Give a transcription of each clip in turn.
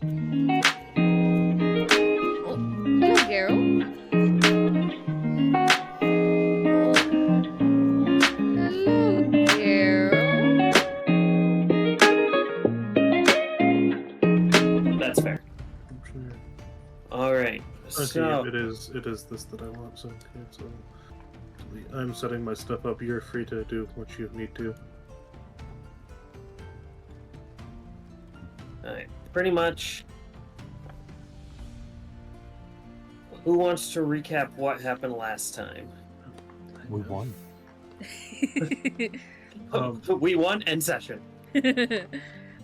Oh, hello, Garo. Hello, Garo. That's fair. I'm sure. All right. Okay, So it is this that I want. So okay, so I'm setting my stuff up. You're free to do what you need to. all right, pretty much. Who wants to recap what happened last time? We won. We won end session.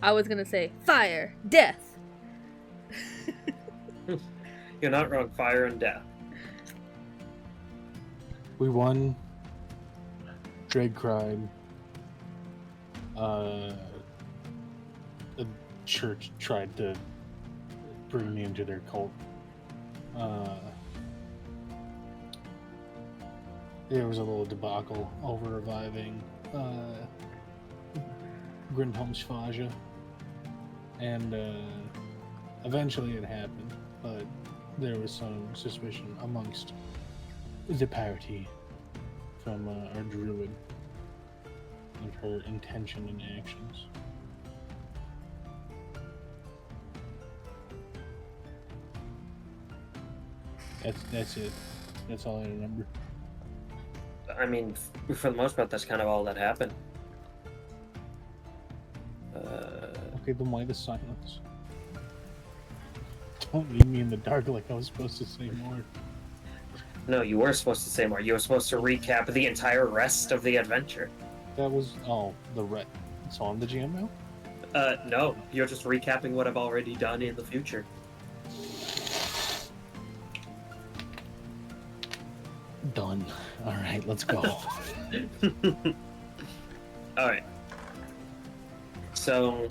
I was gonna say fire, death. You're not wrong. Fire and death. We won. Draig cried. The church tried to bring me into their cult. There was a little debacle over reviving Grindholm Svaja. And eventually it happened, but there was some suspicion amongst the party from our druid and her intention and actions. That's it. That's all I remember. I mean, for the most part, that's kind of all that happened. Okay, then why the silence? Don't leave me in the dark like I was supposed to say more. No, you were supposed to say more. You were supposed to recap the entire rest of the adventure. That was so I'm the GM now? No, you're just recapping what I've already done in the future. Done. Alright, let's go. Alright. So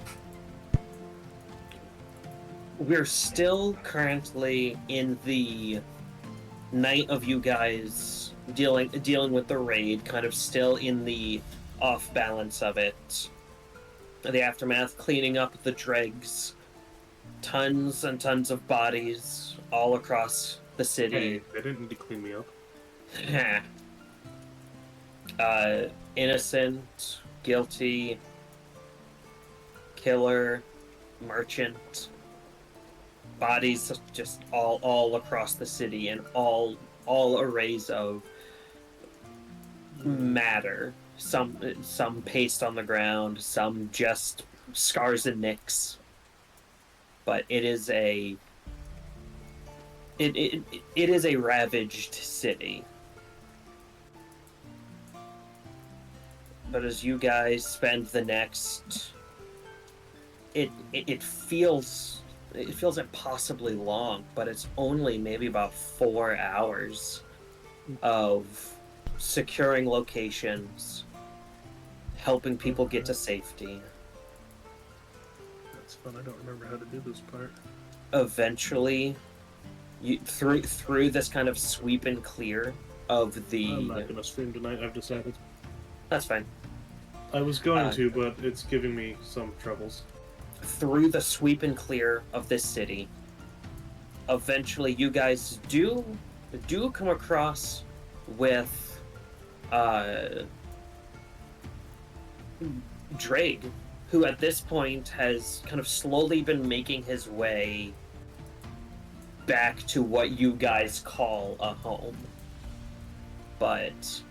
we're still currently in the night of you guys dealing with the raid, kind of still in the off balance of it. The aftermath, cleaning up the dregs, tons and tons of bodies all across the city. Hey, they didn't need to clean me up. Innocent, guilty, killer, merchant, bodies just all across the city, and all arrays of matter. Some paste on the ground, some just scars and nicks. But it is a ravaged city. But as you guys spend the next, it feels impossibly long, but it's only maybe about 4 hours of securing locations, helping people get to safety. That's fun. I don't remember how to do this part. Eventually, you through this kind of sweep and clear of the. I'm not gonna stream tonight. I've decided. That's fine. I was going to, but it's giving me some troubles. Through the sweep and clear of this city, eventually you guys do come across with Draig, who at this point has kind of slowly been making his way back to what you guys call a home. But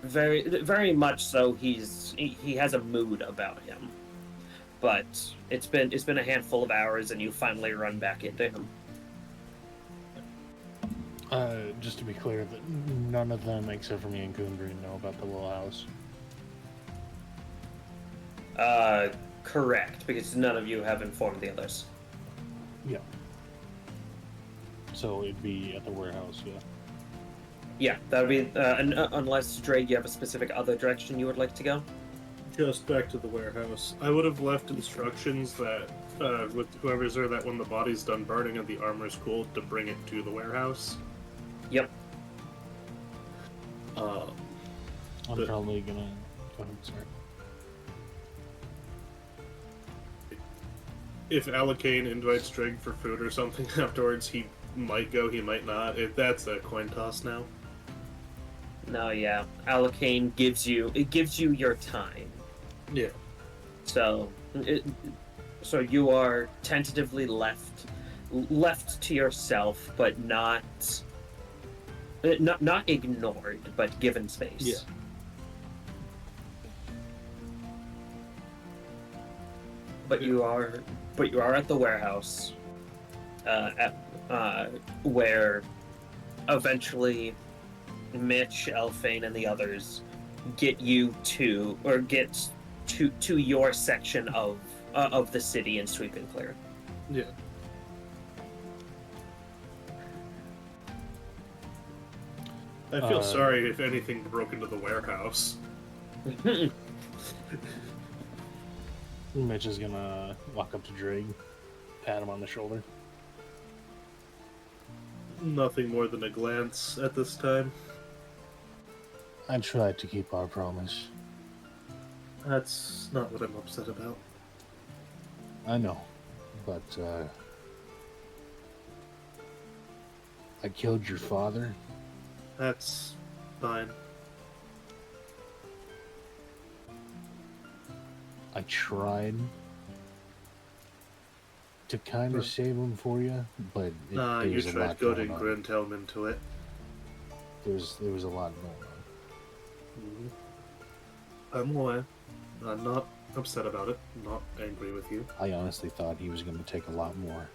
very, very much so, he has a mood about him. But it's been a handful of hours, and you finally run back into him. Just to be clear, that none of them except for me and Kun'Brin know about the little house. Correct, because none of you have informed the others. Yeah. So it'd be at the warehouse, yeah. Yeah, that would be, unless, Draig, you have a specific other direction you would like to go? Just back to the warehouse. I would have left instructions that, with whoever's there, that when the body's done burning and the armor's cooled, to bring it to the warehouse. Yep. I'm probably gonna... Go ahead, sorry. if Alakane invites Draig for food or something afterwards, he might go, he might not. If that's a coin toss now. No, yeah. Alakane gives you your time. Yeah. So you are tentatively left to yourself, but not ignored, but given space. Yeah. But you are at the warehouse, where eventually Mitch, Elfain, and the others get to your section of the city and sweep and clear. Yeah. I feel sorry if anything broke into the warehouse. Mitch is gonna walk up to Draig, pat him on the shoulder. Nothing more than a glance at this time. I tried to keep our promise. That's not what I'm upset about. I know, but I killed your father. That's fine. I tried to kind of save him for you, but You there's a tried lot goading going on. Grintelm into it. There was a lot going on. I'm aware. I'm not upset about it. I'm not angry with you. I honestly thought he was going to take a lot more.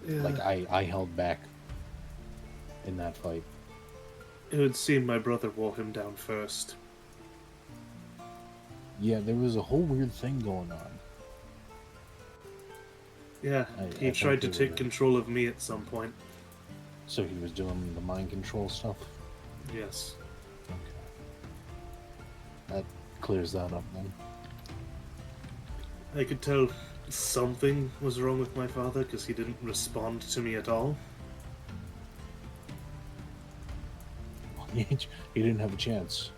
Yeah. Like, I held back in that fight. It would seem my brother wore him down first. Yeah, there was a whole weird thing going on. Yeah, I he tried to thought they take were- control of me at some point. So he was doing the mind control stuff? Yes. Okay. That clears that up then. I could tell something was wrong with my father because he didn't respond to me at all. He didn't have a chance.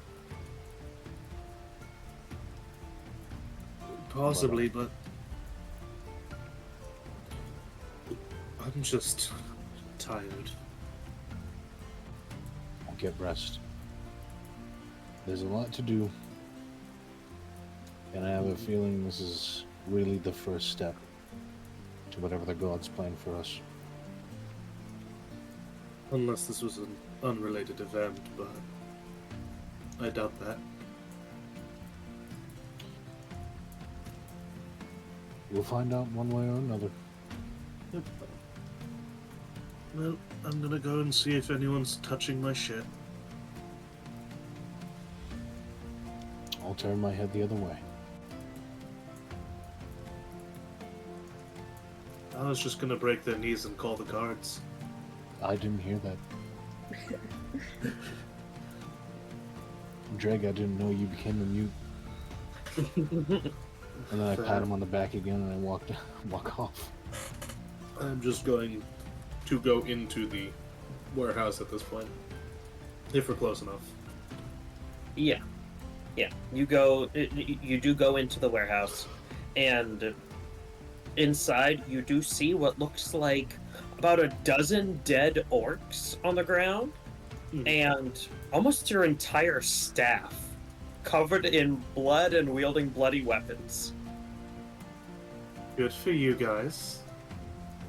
Possibly, but I'm just tired. I'll get rest. There's a lot to do. And I have a feeling this is really the first step to whatever the gods plan for us. Unless this was an unrelated event, but I doubt that. We'll find out one way or another. Yep. Well, I'm gonna go and see if anyone's touching my shit. I'll turn my head the other way. I was just gonna break their knees and call the guards. I didn't hear that. Draig, I didn't know you became a mute. And then I pat him on the back again and I walk off. I'm just going to go into the warehouse at this point. If we're close enough. Yeah. You do go into the warehouse, and inside you do see what looks like about a dozen dead orcs on the ground, and almost your entire staff covered in blood and wielding bloody weapons. Good for you guys.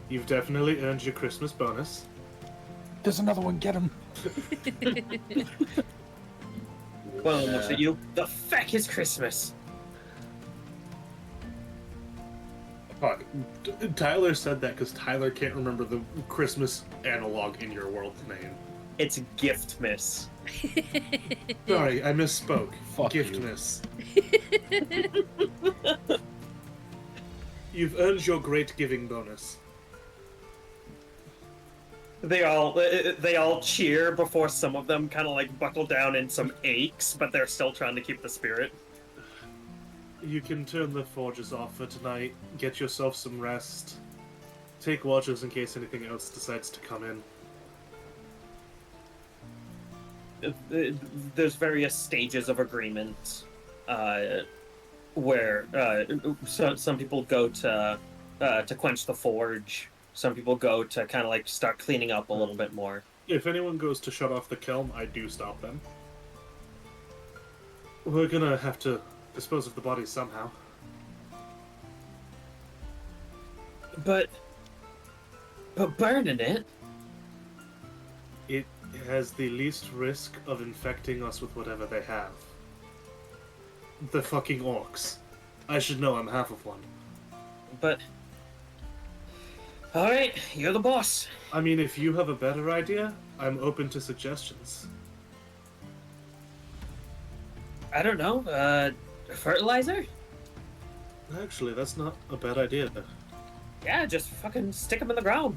You've definitely earned your Christmas bonus. There's another one, get him! One of them looks at you. The feck is Christmas? Fuck. Tyler said that because Tyler can't remember the Christmas analog in your world's name. It's Giftmas. Sorry, I misspoke. Fuck you. Giftmas. You've earned your great giving bonus. They all cheer before some of them kind of like buckle down in some aches, but they're still trying to keep the spirit. You can turn the forges off for tonight, get yourself some rest, take watches in case anything else decides to come in. There's various stages of agreement. where some people go to quench the forge. Some people go to kind of like start cleaning up a little bit more. If anyone goes to shut off the kiln, I do stop them. We're gonna have to dispose of the bodies somehow. But burning it? It has the least risk of infecting us with whatever they have. The fucking orcs. I should know, I'm half of one. But... Alright, you're the boss. I mean, if you have a better idea, I'm open to suggestions. I don't know, fertilizer? Actually, that's not a bad idea. Yeah, just fucking stick them in the ground.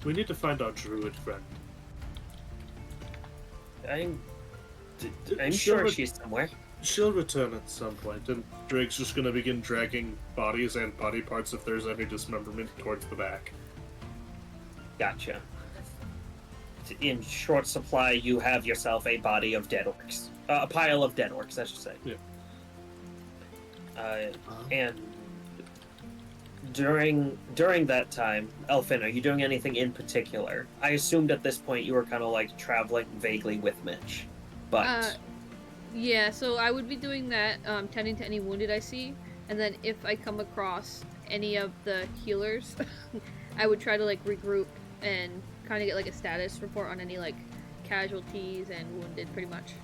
We need to find our druid friend. I'm She'll sure re- she's somewhere. She'll return at some point, and Drake's just gonna begin dragging bodies and body parts if there's any dismemberment towards the back. Gotcha. In short supply, you have yourself a body of dead orcs. A pile of dead orcs, I should say. Yeah. And during that time, Elfain, are you doing anything in particular? I assumed at this point you were kind of like traveling vaguely with Mitch, but Yeah, so I would be doing that, tending to any wounded I see, and then if I come across any of the healers, I would try to like regroup and kind of get like a status report on any like casualties and wounded, pretty much.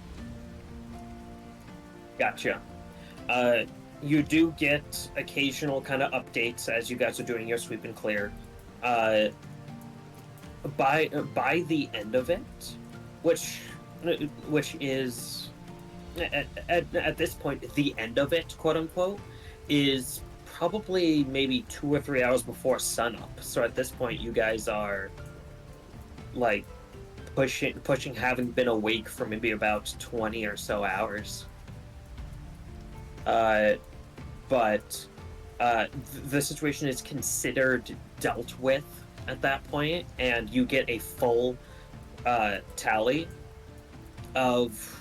Gotcha. You do get occasional kind of updates as you guys are doing your sweep and clear. By the end of it, which is at this point the end of it, quote unquote, is probably maybe 2 or 3 hours before sunup. So at this point, you guys are like pushing, having been awake for maybe about 20 or so hours. But the situation is considered dealt with at that point, and you get a full tally of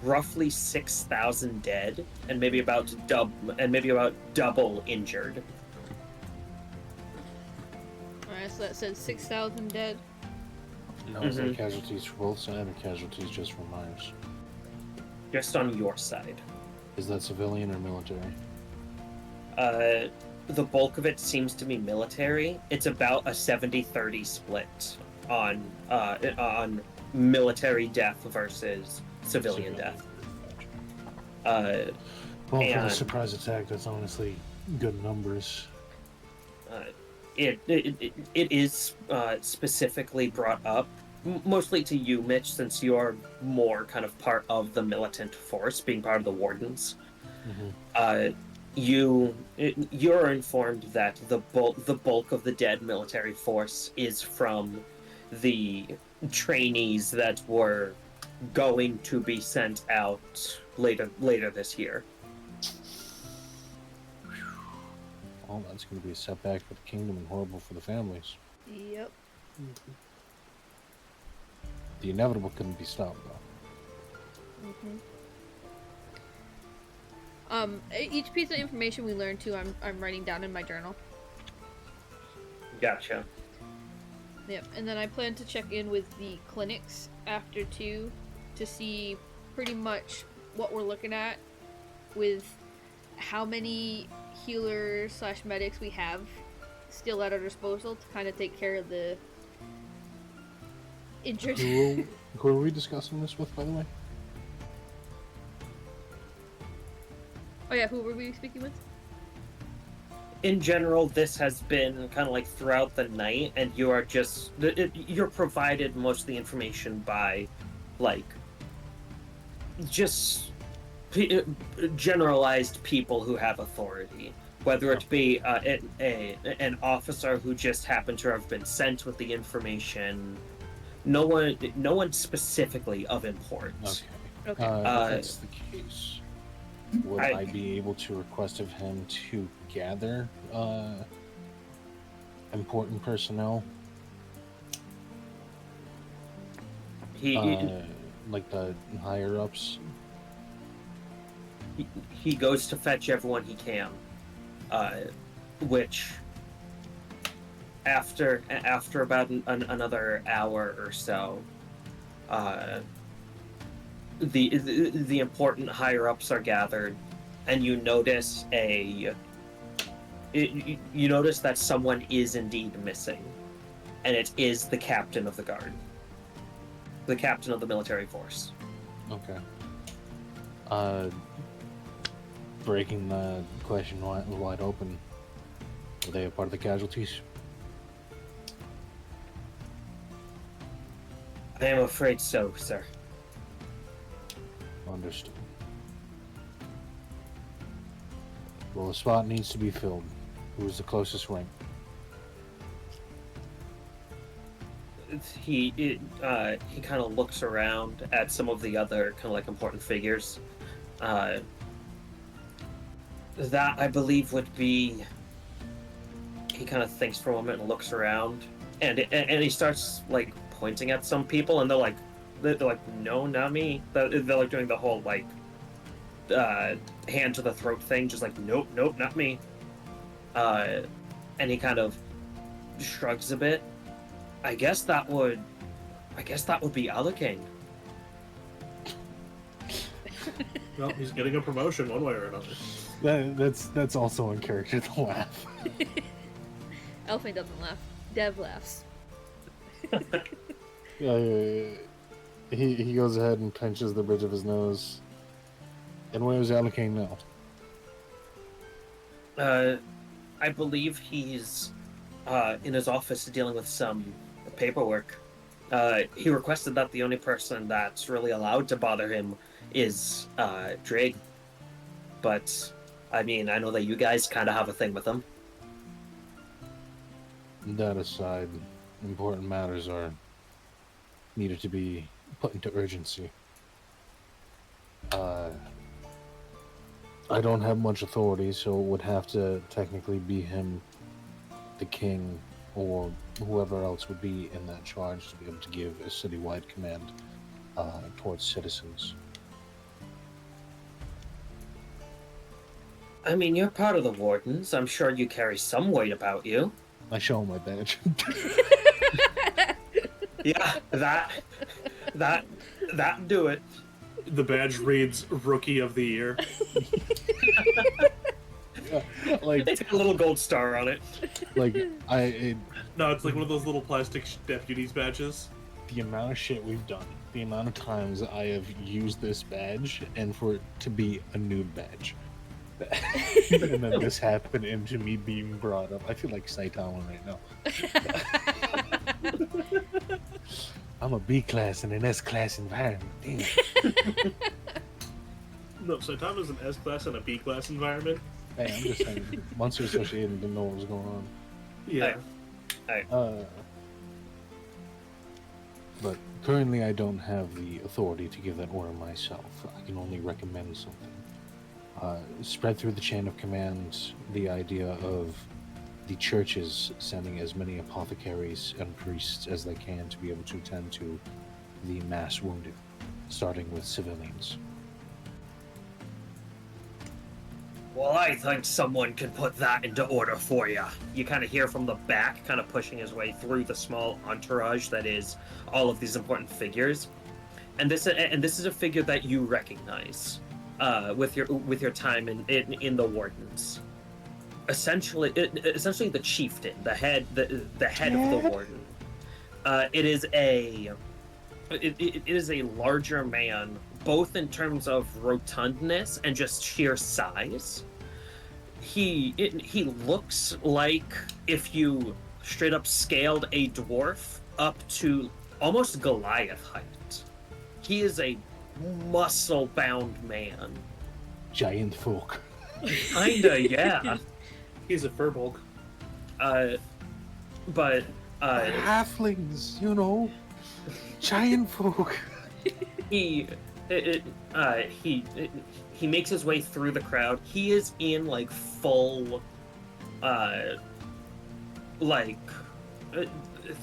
roughly 6,000 dead, and maybe about double injured. Alright, so that says 6,000 dead. No, is there casualties for both sides or casualties just for Myers? Just on your side. Is that civilian or military? The bulk of it seems to be military. It's about a 70-30 split on military death versus civilian death. Well, for the and- surprise attack, that's honestly good numbers. It is specifically brought up, mostly to you, Mitch, since you are more kind of part of the militant force, being part of the wardens. You're informed that the bulk of the dead military force is from the trainees that were going to be sent out later this year. Well, that's going to be a setback for the kingdom and horrible for the families. Yep. The inevitable couldn't be stopped, though. Each piece of information we learn too, I'm writing down in my journal. Gotcha. Yep, and then I plan to check in with the clinics after 2 to see pretty much what we're looking at with how many healers / medics we have still at our disposal to kind of take care of the injured. Who are we discussing this with, by the way? Oh yeah, who were we speaking with? In general, this has been kind of like throughout the night, and you are just you're provided most of the information by like just generalized people who have authority, whether it be an officer who just happened to have been sent with the information. No one specifically of importance. Okay. If that's the case, would I be able to request of him to gather important personnel? like the higher ups? He goes to fetch everyone he can, which after about another hour or so, the important higher ups are gathered, and you notice you notice that someone is indeed missing, and it is the captain of the guard, the captain of the military force. Okay. Breaking the question wide open. Are they a part of the casualties? I am afraid so, sir. Understood. Well, the spot needs to be filled. Who's the closest ring? He kind of looks around at some of the other kind of like important figures. That I believe would be. He kind of thinks for a moment and looks around, and he starts like pointing at some people, and they're like, no, not me. They're like doing the whole like hand to the throat thing, just like nope, not me. And he kind of shrugs a bit. I guess that would be Elfain. Well, he's getting a promotion one way or another. That's also in character to laugh. Elfain doesn't laugh. Dev laughs. He goes ahead and pinches the bridge of his nose. And where is Elfain now? I believe he's in his office dealing with some paperwork. He requested that the only person that's really allowed to bother him is Draig. But I mean, I know that you guys kind of have a thing with him. That aside, important matters are needed to be put into urgency. I don't have much authority, so it would have to technically be him, the king, or whoever else would be in that charge to be able to give a citywide command towards citizens. I mean, you're part of the Wardens. I'm sure you carry some weight about you. I show him my badge. Yeah, that do it. The badge reads Rookie of the Year. Like It's got a little gold star on it. like No, it's like one of those little plastic deputies badges. the amount of shit we've done, the amount of times I have used this badge, and for it to be a nude badge. And then this happened into me being brought up. I feel like Saitama right now. I'm a B class in an S class environment. Damn. No, Saitama's an S class and a B class environment. Hey, I'm just saying. Monster Associated didn't know what was going on. Yeah. But currently I don't have the authority to give that order myself. I can only recommend something. Spread through the chain of command the idea of the churches sending as many apothecaries and priests as they can to be able to tend to the mass wounded, starting with civilians. Well, I think someone could put that into order for you. You kind of hear from the back, kind of pushing his way through the small entourage that is all of these important figures, and this is a figure that you recognize with your time in the Wardens. Essentially the chieftain, the head of the Warden. It is a larger man, both in terms of rotundness and just sheer size. He looks like if you straight up scaled a dwarf up to almost Goliath height. He is a muscle-bound man. Giant folk. Kinda, yeah. He's a furbolg. But Halflings, you know. Giant folk. he makes his way through the crowd. He is in like full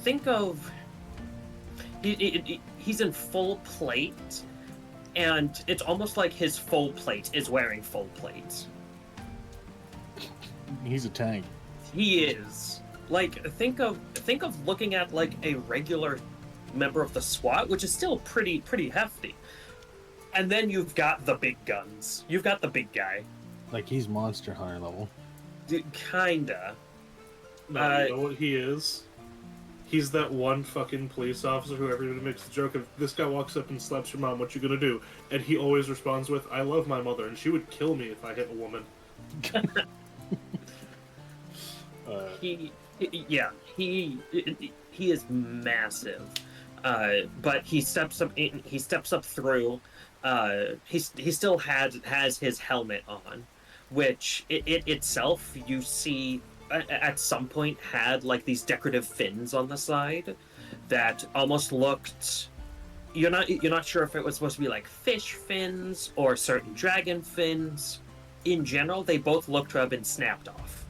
think of he's in full plate, and it's almost like his full plate is wearing full plate. He's a tank. He is. Like, think of looking at like a regular member of the SWAT, which is still pretty hefty. And then you've got the big guns. You've got the big guy. Like, he's Monster Hunter level. Kinda. No, you know what he is? He's that one fucking police officer who everybody makes the joke of, this guy walks up and slaps your mom, what you gonna do? And he always responds with, I love my mother, and she would kill me if I hit a woman. He is massive. But he steps up through. He still has his helmet on, which it itself, you see, at some point had like these decorative fins on the side that almost looked. You're not sure if it was supposed to be like fish fins or certain dragon fins. In general, they both look to have been snapped off.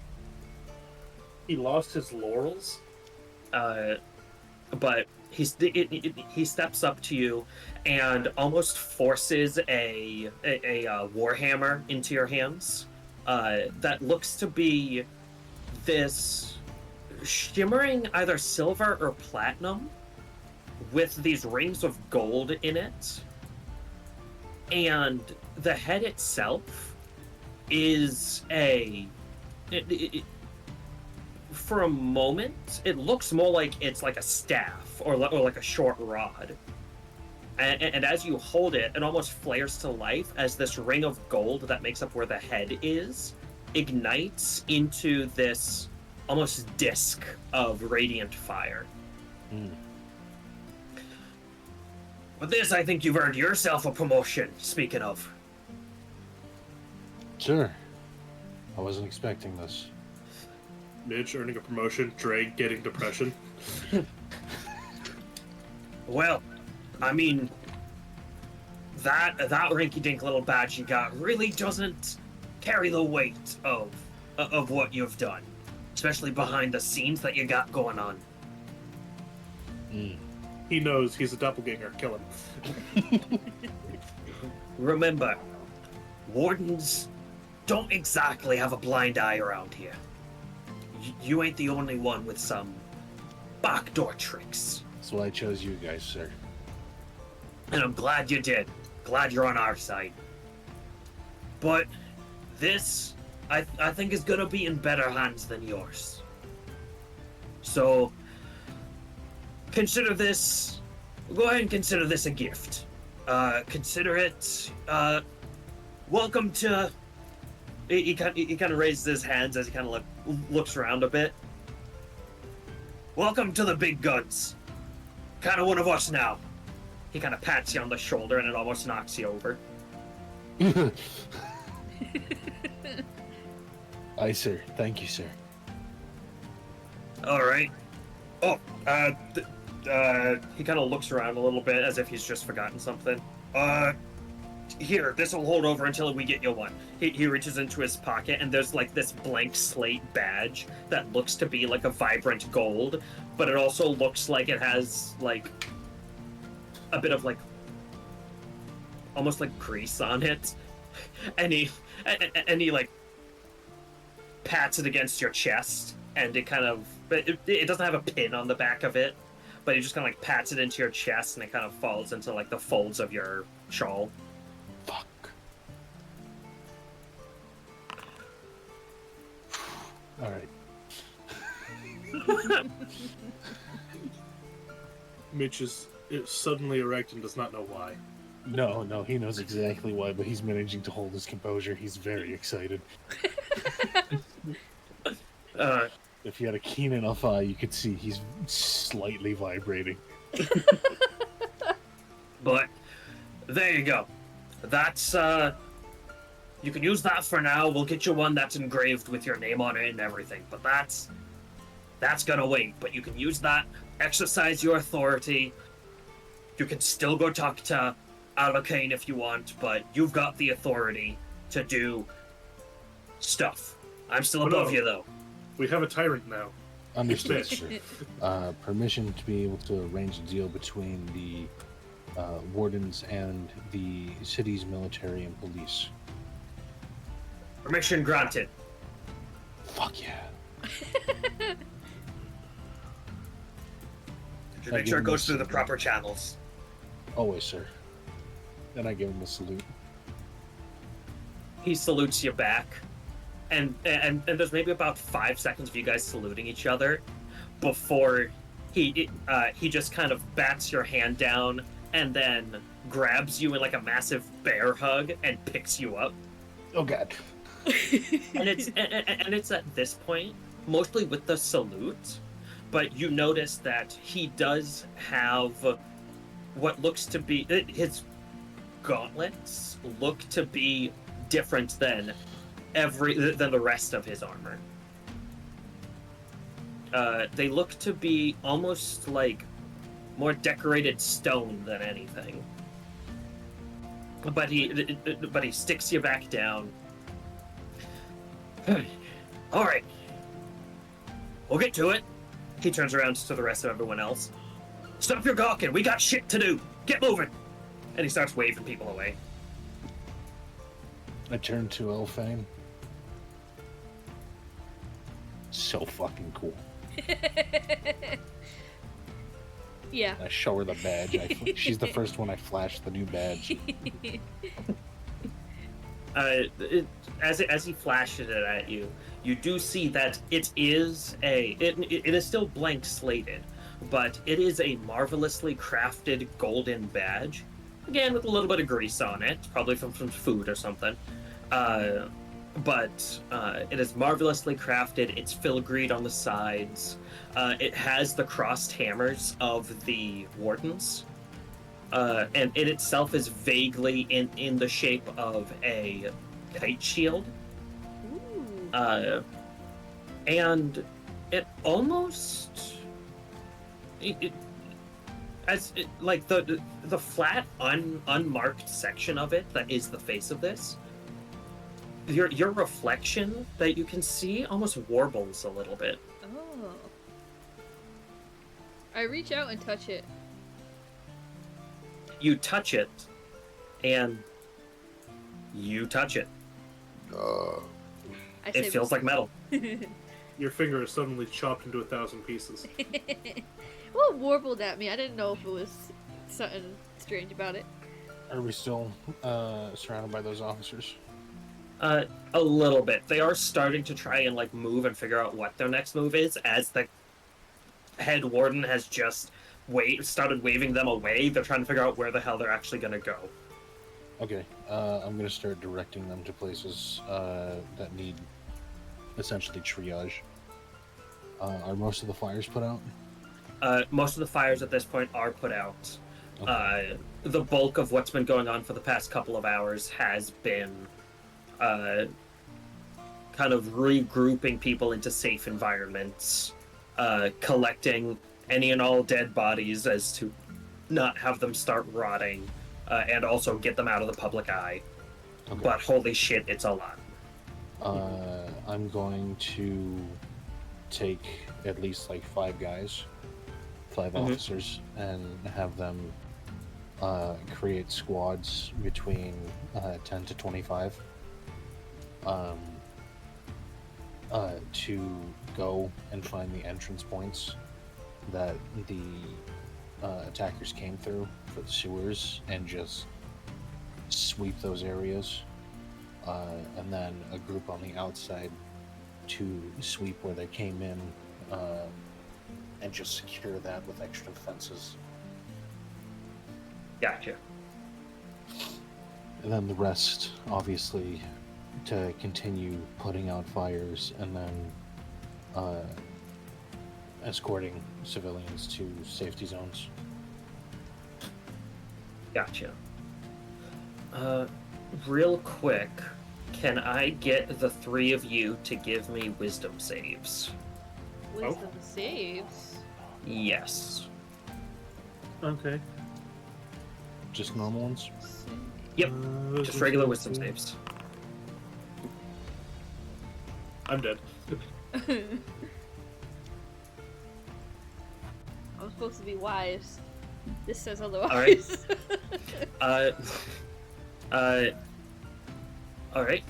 He lost his laurels? But he steps up to you and almost forces a warhammer into your hands. That looks to be this shimmering either silver or platinum with these rings of gold in it. And the head itself is for a moment, it looks more like it's like a staff or like a short rod. And as you hold it, it almost flares to life as this ring of gold that makes up where the head is ignites into this almost disc of radiant fire. With this, I think you've earned yourself a promotion, speaking of. Sure. I wasn't expecting this. Mitch earning a promotion, Draig getting depression. Well, I mean, that rinky-dink little badge you got really doesn't carry the weight of what you've done, especially behind the scenes that you got going on. He knows he's a doppelganger. Kill him. Remember, wardens don't exactly have a blind eye around here. You ain't the only one with some backdoor tricks. That's why I chose you guys, sir. And I'm glad you did. Glad you're on our side. But this, I think, is gonna be in better hands than yours. So, consider this... Go ahead and consider this a gift. Consider it... welcome to... He kind of raises his hands as he kind of looks around a bit. Welcome to the big guns. Kind of one of us now. He kind of pats you on the shoulder and it almost knocks you over. Aye, sir. Thank you, sir. All right. Oh, he kind of looks around a little bit as if he's just forgotten something. Here, this will hold over until we get you one. He reaches into his pocket and there's like this blank slate badge that looks to be like a vibrant gold, but it also looks like it has like a bit of like almost like grease on it. And he like pats it against your chest and it kind of it doesn't have a pin on the back of it, but he just kind of like pats it into your chest and it kind of falls into like the folds of your shawl. Fuck. Alright. Mitch is suddenly erect and does not know why. No, he knows exactly why, but he's managing to hold his composure. He's very excited. If you had a keen enough eye, you could see he's slightly vibrating. But there you go. That's you can use that for now. We'll get you one that's engraved with your name on it and everything. But that's gonna wait. But you can use that, exercise your authority. You can still go talk to Elfain if you want, but you've got the authority to do stuff. I'm still above you though. We have a tyrant now. Understood, sir. Permission to be able to arrange a deal between the wardens and the city's military and police. Permission granted. Fuck yeah. Just make sure it goes through the proper channels. Always, sir. Then I give him a salute. He salutes you back, and there's maybe about 5 seconds of you guys saluting each other before he just kind of bats your hand down and then grabs you in like a massive bear hug and picks you up. Oh god. And it's at this point, mostly with the salute, but you notice that he does have what looks to be his gauntlets look to be different than the rest of his armor. They look to be almost like more decorated stone than anything. But he sticks you back down. All right, we'll get to it. He turns around to the rest of everyone else. Stop your gawking. We got shit to do. Get moving. And he starts waving people away. I turn to Elfain. So fucking cool. Yeah. I show her the badge. She's the first one I flash the new badge. As he flashes it at you, you do see that it is still blank slated, but it is a marvelously crafted golden badge. Again, with a little bit of grease on it, probably from some food or something. But it is marvelously crafted. It's filigreed on the sides. It has the crossed hammers of the wardens. And it itself is vaguely in the shape of a kite shield. Ooh. And it almost... like the flat unmarked section of it that is the face of this, your reflection that you can see almost warbles a little bit. Oh. I reach out and touch it. You touch it, and you touch it. It feels like metal. Your finger is suddenly chopped into 1,000 pieces. Well, it warbled at me. I didn't know if it was something strange about it. Are we still surrounded by those officers? A little bit. They are starting to try and like move and figure out what their next move is, as the head warden has just started waving them away. They're trying to figure out where the hell they're actually going to go. Okay, I'm going to start directing them to places that need essentially triage. Are most of the fires put out? Most of the fires at this point are put out. Okay. The bulk of what's been going on for the past couple of hours has been kind of regrouping people into safe environments, collecting any and all dead bodies as to not have them start rotting, and also get them out of the public eye. Okay. But holy shit, it's a lot. I'm going to take at least like 5 guys, 5 officers, and have them create squads between 10 to 25 to go and find the entrance points that the attackers came through for the sewers and just sweep those areas, and then a group on the outside to sweep where they came in, and just secure that with extra fences. Gotcha. And then the rest, obviously, to continue putting out fires and then escorting civilians to safety zones. Gotcha. Real quick, can I get the 3 of you to give me wisdom saves? Wisdom saves. Yes. Okay. Just normal ones? Yep. Just regular wisdom saves. I'm dead. I'm supposed to be wise. This says otherwise. Alright. Alright.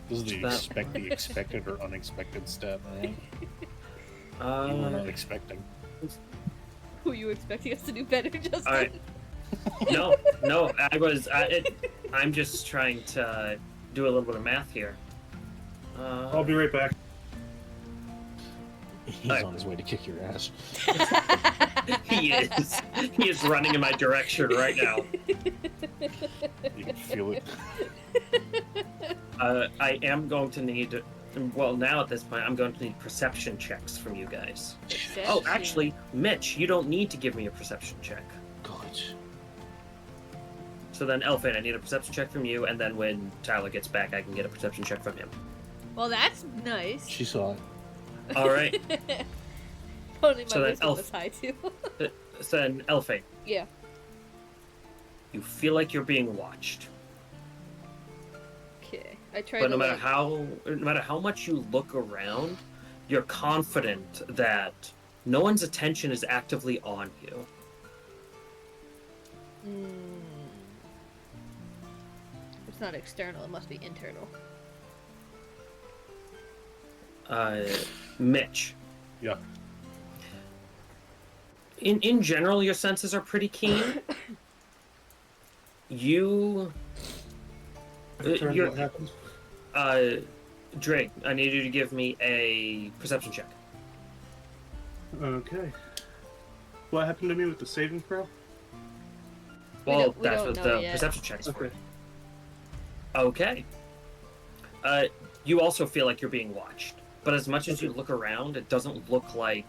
This is the expected or unexpected stat, right? You were not expecting. Who are you expecting us to do better, Justin? Alright. No, I'm just trying to do a little bit of math here. I'll be right back. He's on his way to kick your ass. He is. He is running in my direction right now. You can feel it. I am going to need... Well, now at this point, I'm going to need perception checks from you guys. Oh, actually, Mitch, you don't need to give me a perception check. God. So then, Elfain, I need a perception check from you, and then when Tyler gets back, I can get a perception check from him. Well, that's nice. She saw it. All right. Only my So then wisdom was high, too. So then, Elfain, Yeah. you feel like you're being watched. Okay. I try But to no matter how much you look around, you're confident that no one's attention is actively on you. It's not external, it must be internal. Mitch. Yeah. In general, your senses are pretty keen. You're... What happens? Draig, I need you to give me a perception check. Okay. What happened to me with the saving throw? Well, we that's don't what know the yet. perception check's for. Okay. Okay. You also feel like you're being watched. But as much as you look around, it doesn't look like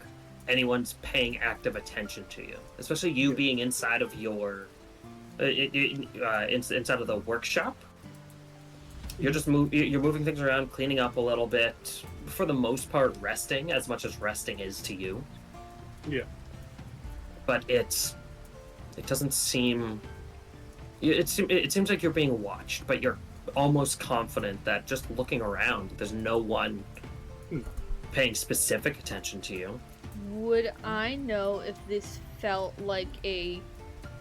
anyone's paying active attention to you. Especially you being inside of your... inside of the workshop. You're just you're moving things around, cleaning up a little bit. For the most part, resting, as much as resting is to you. Yeah. But it doesn't seem... It seems like you're being watched, but you're almost confident that just looking around, there's no one paying specific attention to you. Would I know if this felt like a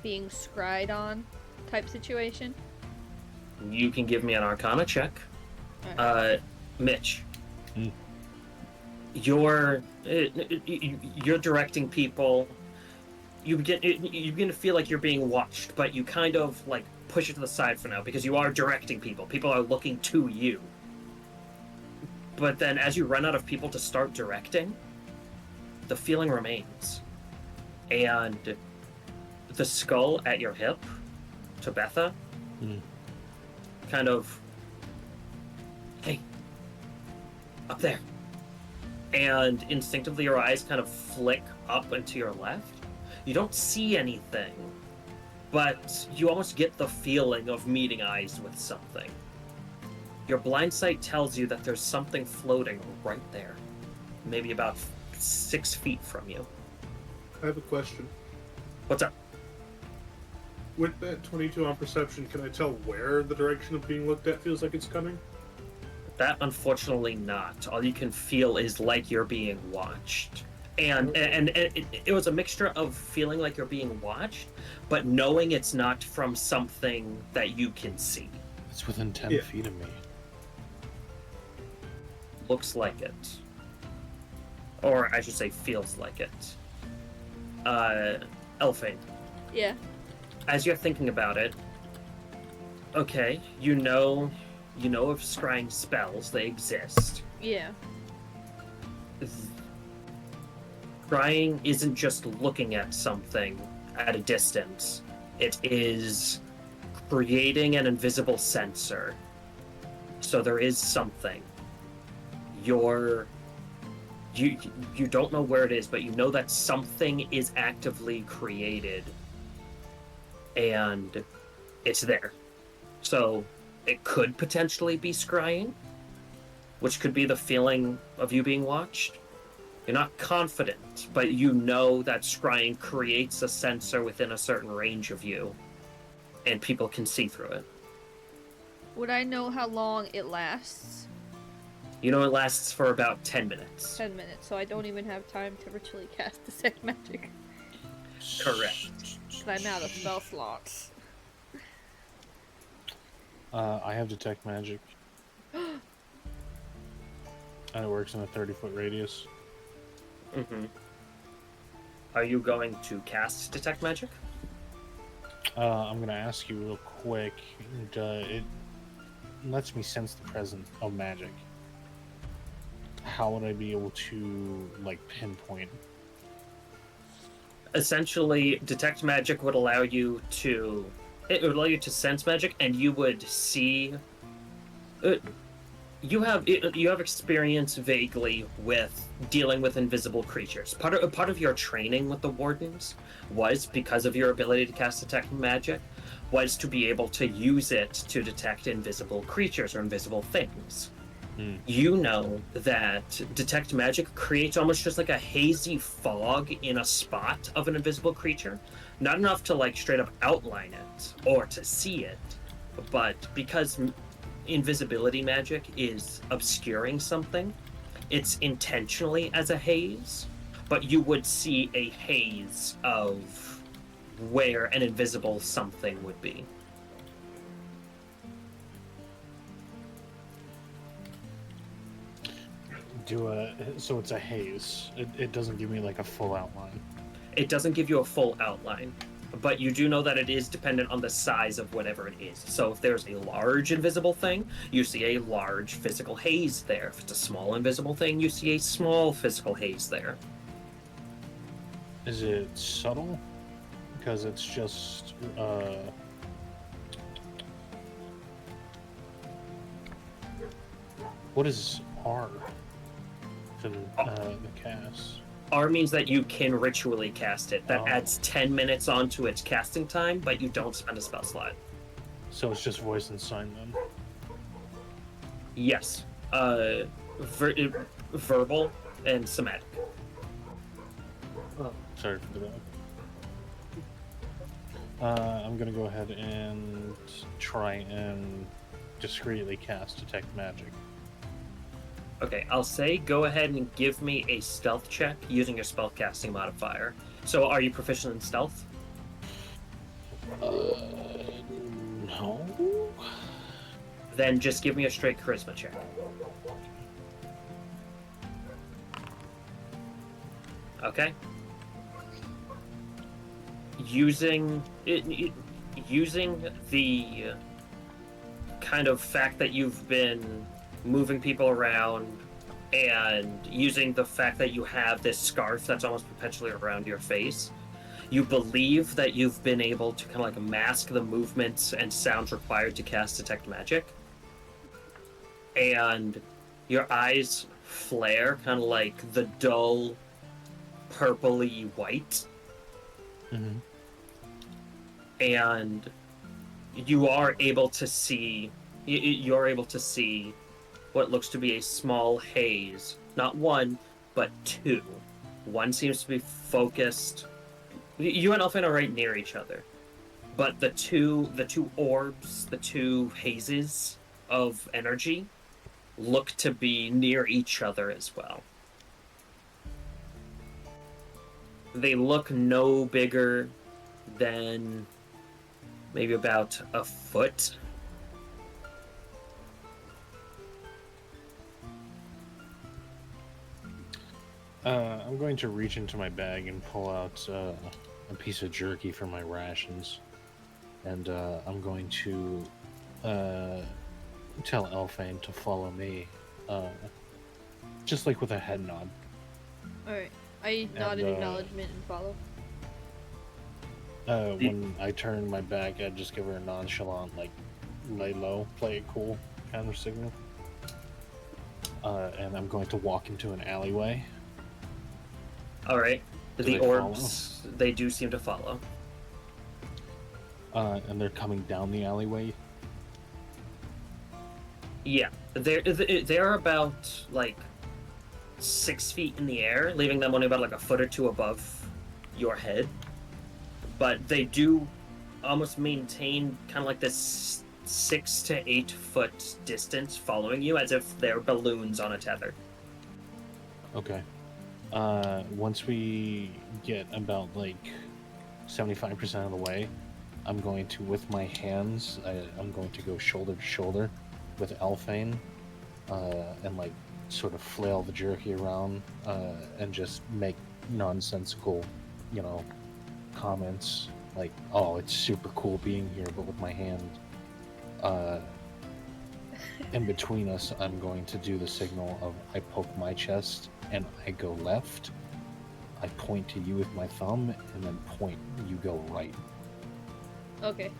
being scryed on type situation? You can give me an Arcana check. Alright. Mitch. You're directing people. You begin to feel like you're being watched, but you kind of like push it to the side for now because you are directing people. People are looking to you. But then as you run out of people to start directing, the feeling remains. And the skull at your hip, Tabetha, kind of, hey, up there. And instinctively your eyes kind of flick up and to your left. You don't see anything, but you almost get the feeling of meeting eyes with something. Your blind sight tells you that there's something floating right there, maybe about 6 feet from you. I have a question. What's up? With that 22 on perception, can I tell where the direction of being looked at feels like it's coming? That, unfortunately, not. All you can feel is like you're being watched. And it was a mixture of feeling like you're being watched, but knowing it's not from something that you can see. It's within 10 feet of me. Looks like it. Or I should say feels like it. Elfain, Yeah. as you're thinking about it, okay, you know of scrying spells, they exist. Yeah. Scrying isn't just looking at something at a distance. It is creating an invisible sensor. So there is something. You don't know where it is, but you know that something is actively created. And it's there. So it could potentially be scrying, which could be the feeling of you being watched. You're not confident, but you know that scrying creates a sensor within a certain range of you, and people can see through it. Would I know how long it lasts? You know it lasts for about 10 minutes. 10 minutes, so I don't even have time to ritually cast Detect Magic. Correct. Because I'm out of spell slots. I have detect magic. And it works in a 30-foot radius. Mm-hmm. Are you going to cast detect magic? I'm gonna ask you real quick. It lets me sense the presence of magic. How would I be able to, like, pinpoint? Essentially, detect magic would allow you to... It would allow you to sense magic, and you would see... You have experience vaguely with dealing with invisible creatures. Part of your training with the Wardens was, because of your ability to cast detect magic, was to be able to use it to detect invisible creatures or invisible things. You know that detect magic creates almost just like a hazy fog in a spot of an invisible creature. Not enough to like straight up outline it or to see it, but because invisibility magic is obscuring something, it's intentionally as a haze, but you would see a haze of where an invisible something would be. So it's a haze. It doesn't give me like a full outline. It doesn't give you a full outline, but you do know that it is dependent on the size of whatever it is. So if there's a large invisible thing, you see a large physical haze there. If it's a small invisible thing, you see a small physical haze there. Is it subtle? Because it's just what is R for the cast? R means that you can ritually cast it. That adds 10 minutes onto its casting time, but you don't spend a spell slot. So it's just voice and sign then? Yes. Verbal and somatic. Oh, sorry for that. I'm gonna go ahead and try and discreetly cast detect magic. Okay, I'll say go ahead and give me a stealth check using your spellcasting modifier. So are you proficient in stealth? No. Then just give me a straight charisma check. Okay. Using the kind of fact that you've been moving people around and using the fact that you have this scarf that's almost perpetually around your face, you believe that you've been able to kind of like mask the movements and sounds required to cast detect magic. And your eyes flare, kind of like the dull purpley white. Mm-hmm. And you are able to see what looks to be a small haze. Not one, but two. One seems to be focused. You and Elfain are right near each other. But the two orbs, the two hazes of energy look to be near each other as well. They look no bigger than maybe about a foot. I'm going to reach into my bag and pull out a piece of jerky for my rations. And I'm going to tell Elfain to follow me. Just like with a head nod. Alright. I nod in acknowledgement and follow. When I turn my back, I just give her a nonchalant, like, lay low, play it cool kind of signal. And I'm going to walk into an alleyway. Alright. The they orbs, they do seem to follow. And they're coming down the alleyway. Yeah. They're about, like, 6 feet in the air, leaving them only about, like, a foot or two above your head. But they do almost maintain kind of like this 6 to 8 foot distance following you, as if they're balloons on a tether. Okay. Once we get about like 75% of the way, I'm going to, with my hands, I'm going to go shoulder to shoulder with Elfain, and like sort of flail the jerky around, and just make nonsensical, comments like, "Oh, it's super cool being here," but with my hand. In between us, I'm going to do the signal of I poke my chest and I go left. I point to you with my thumb, and then point, you go right. Okay.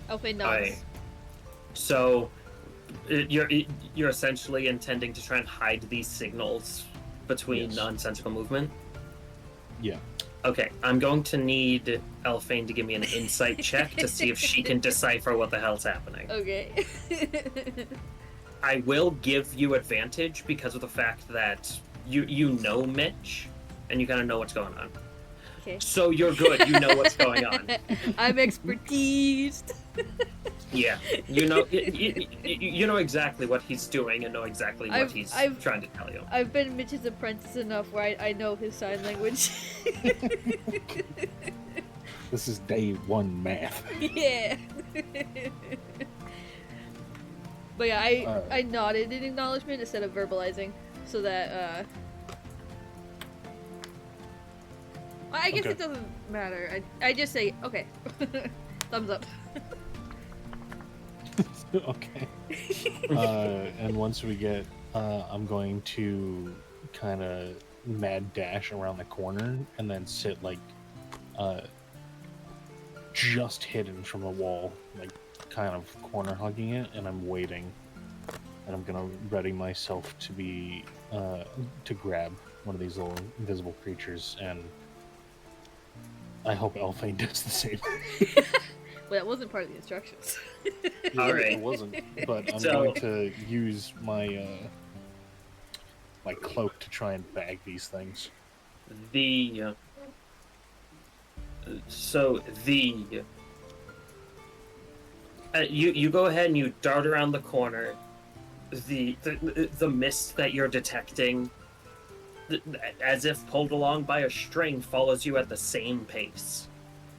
Elfain nods. Alright. So, you're essentially intending to try and hide these signals between Yes. nonsensical movement? Yeah. Okay, I'm going to need Elfain to give me an insight check to see if she can decipher what the hell's happening. Okay. I will give you advantage because of the fact that you know Mitch, and you kind of know what's going on. Okay. So you're good, you know what's going on. I'm expertised. Yeah, you know exactly what he's doing and know exactly what he's trying to tell you. I've been Mitch's apprentice enough where I know his sign language. This is day one math. Yeah. But yeah, I nodded in acknowledgement instead of verbalizing, so that I guess Okay. it doesn't matter. I just say okay. Thumbs up. Okay. And once we get, I'm going to kind of mad dash around the corner and then sit like, just hidden from the wall, like kind of corner hugging it, and I'm waiting. And I'm gonna ready myself to be, to grab one of these little invisible creatures, and I hope Elfain does the same. Well, that wasn't part of the instructions. Alright. It wasn't, but I'm So- going to use my my cloak to try and bag these things. You go ahead and you dart around the corner. The mist that you're detecting, as if pulled along by a string, follows you at the same pace.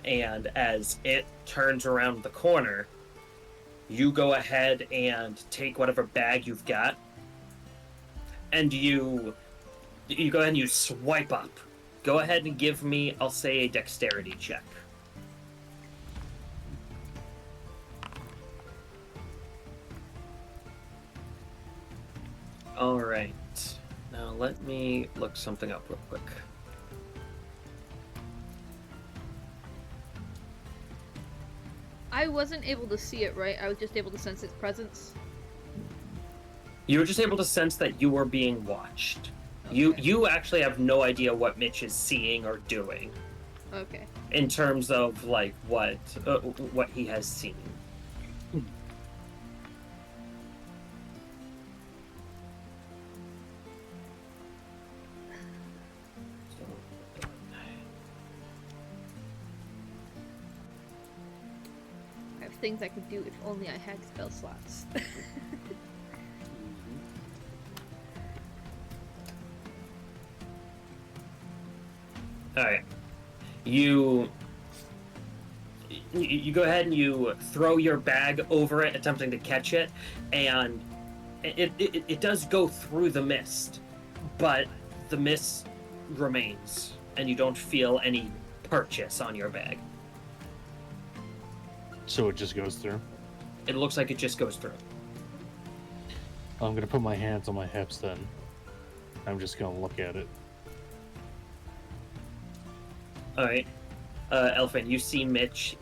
And as it turns around the corner, you go ahead and take whatever bag you've got, and you go ahead and you swipe up. Go ahead and give me, I'll say, a dexterity check. Alright. Now let me look something up real quick. I wasn't able to see it, right? I was just able to sense its presence. You were just able to sense that you were being watched. Okay. You actually have no idea what Mitch is seeing or doing Okay. in terms of like what he has seen. I have things I could do if only I had spell slots. Alright. You go ahead and you throw your bag over it, attempting to catch it, and it does go through the mist, but the mist remains, and you don't feel any purchase on your bag. So it just goes through. It looks like it just goes through. I'm gonna put my hands on my hips then. I'm just gonna look at it. Alright. Elfain, you see Mitch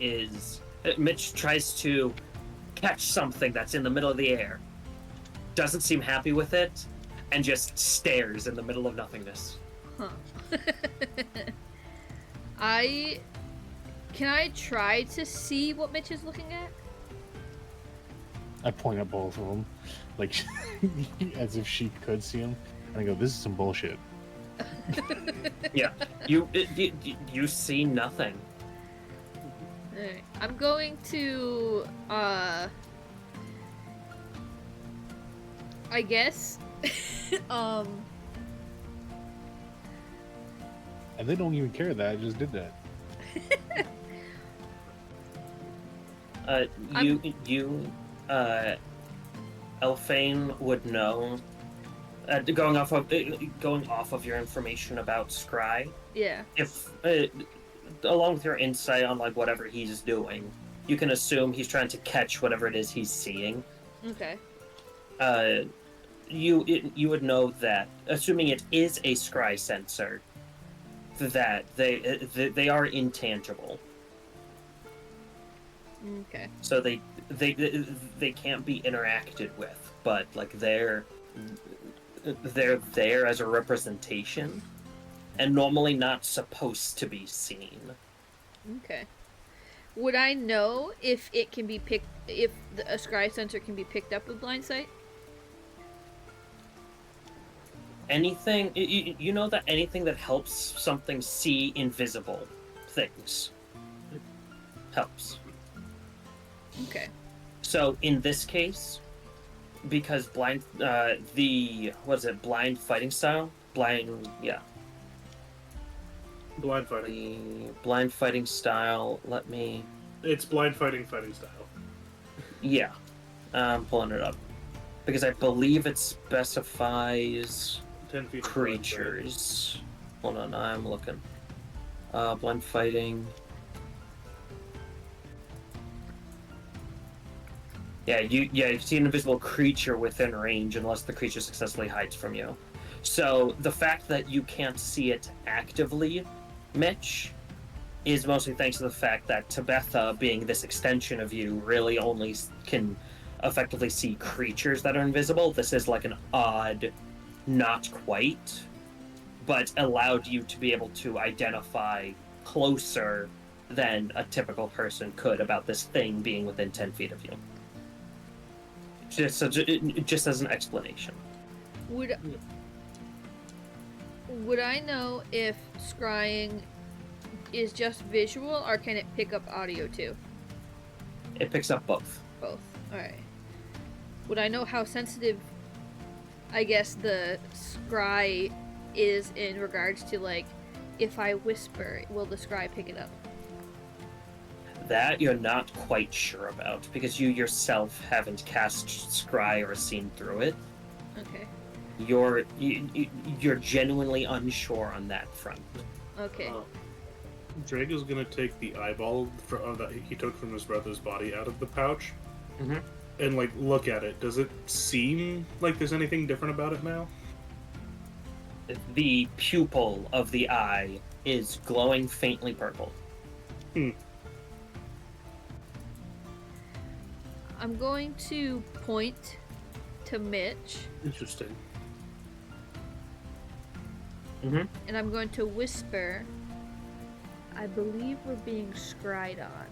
tries to catch something that's in the middle of the air. Doesn't seem happy with it, and just stares in the middle of nothingness. Huh. Can I try to see what Mitch is looking at? I point at both of them, like as if she could see him, and I go, "This is some bullshit." Yeah, you see nothing. Alright. I'm going to, I guess, And they don't even care that I just did that. Elfain would know. Going off of your information about Scry, Yeah. if along with your insight on like whatever he's doing, you can assume he's trying to catch whatever it is he's seeing. Okay. You would know that, assuming it is a Scry sensor, that they are intangible. Okay. So they can't be interacted with, but like they're there as a representation, and normally not supposed to be seen. Okay. Would I know if it can be picked, if a scry sensor can be picked up with blind sight? Anything, you know that anything that helps something see invisible things helps. Okay. So in this case, because blind fighting style? Blind fighting. The blind fighting style, It's blind fighting style. Yeah. I'm pulling it up. Because I believe it specifies 10 feet of creatures. Hold on, I'm looking. Blind fighting. Yeah, you see an invisible creature within range unless the creature successfully hides from you. So the fact that you can't see it actively, Mitch, is mostly thanks to the fact that Tabetha, being this extension of you, really only can effectively see creatures that are invisible. This is like an odd, not quite, but allowed you to be able to identify closer than a typical person could about this thing being within 10 feet of you. Just as an explanation. Would I know if scrying is just visual, or can it pick up audio too? It picks up both. Both. Alright. Would I know how sensitive, I guess, the scry is in regards to, like, if I whisper, will the scry pick it up? That you're not quite sure about, because you yourself haven't cast Scry or seen through it. Okay. You're genuinely unsure on that front. Okay. Draig is gonna take the eyeball that he took from his brother's body out of the pouch, and like look at it. Does it seem like there's anything different about it now? The pupil of the eye is glowing faintly purple. I'm going to point to Mitch. Interesting. And I'm going to whisper, I believe we're being scryed on.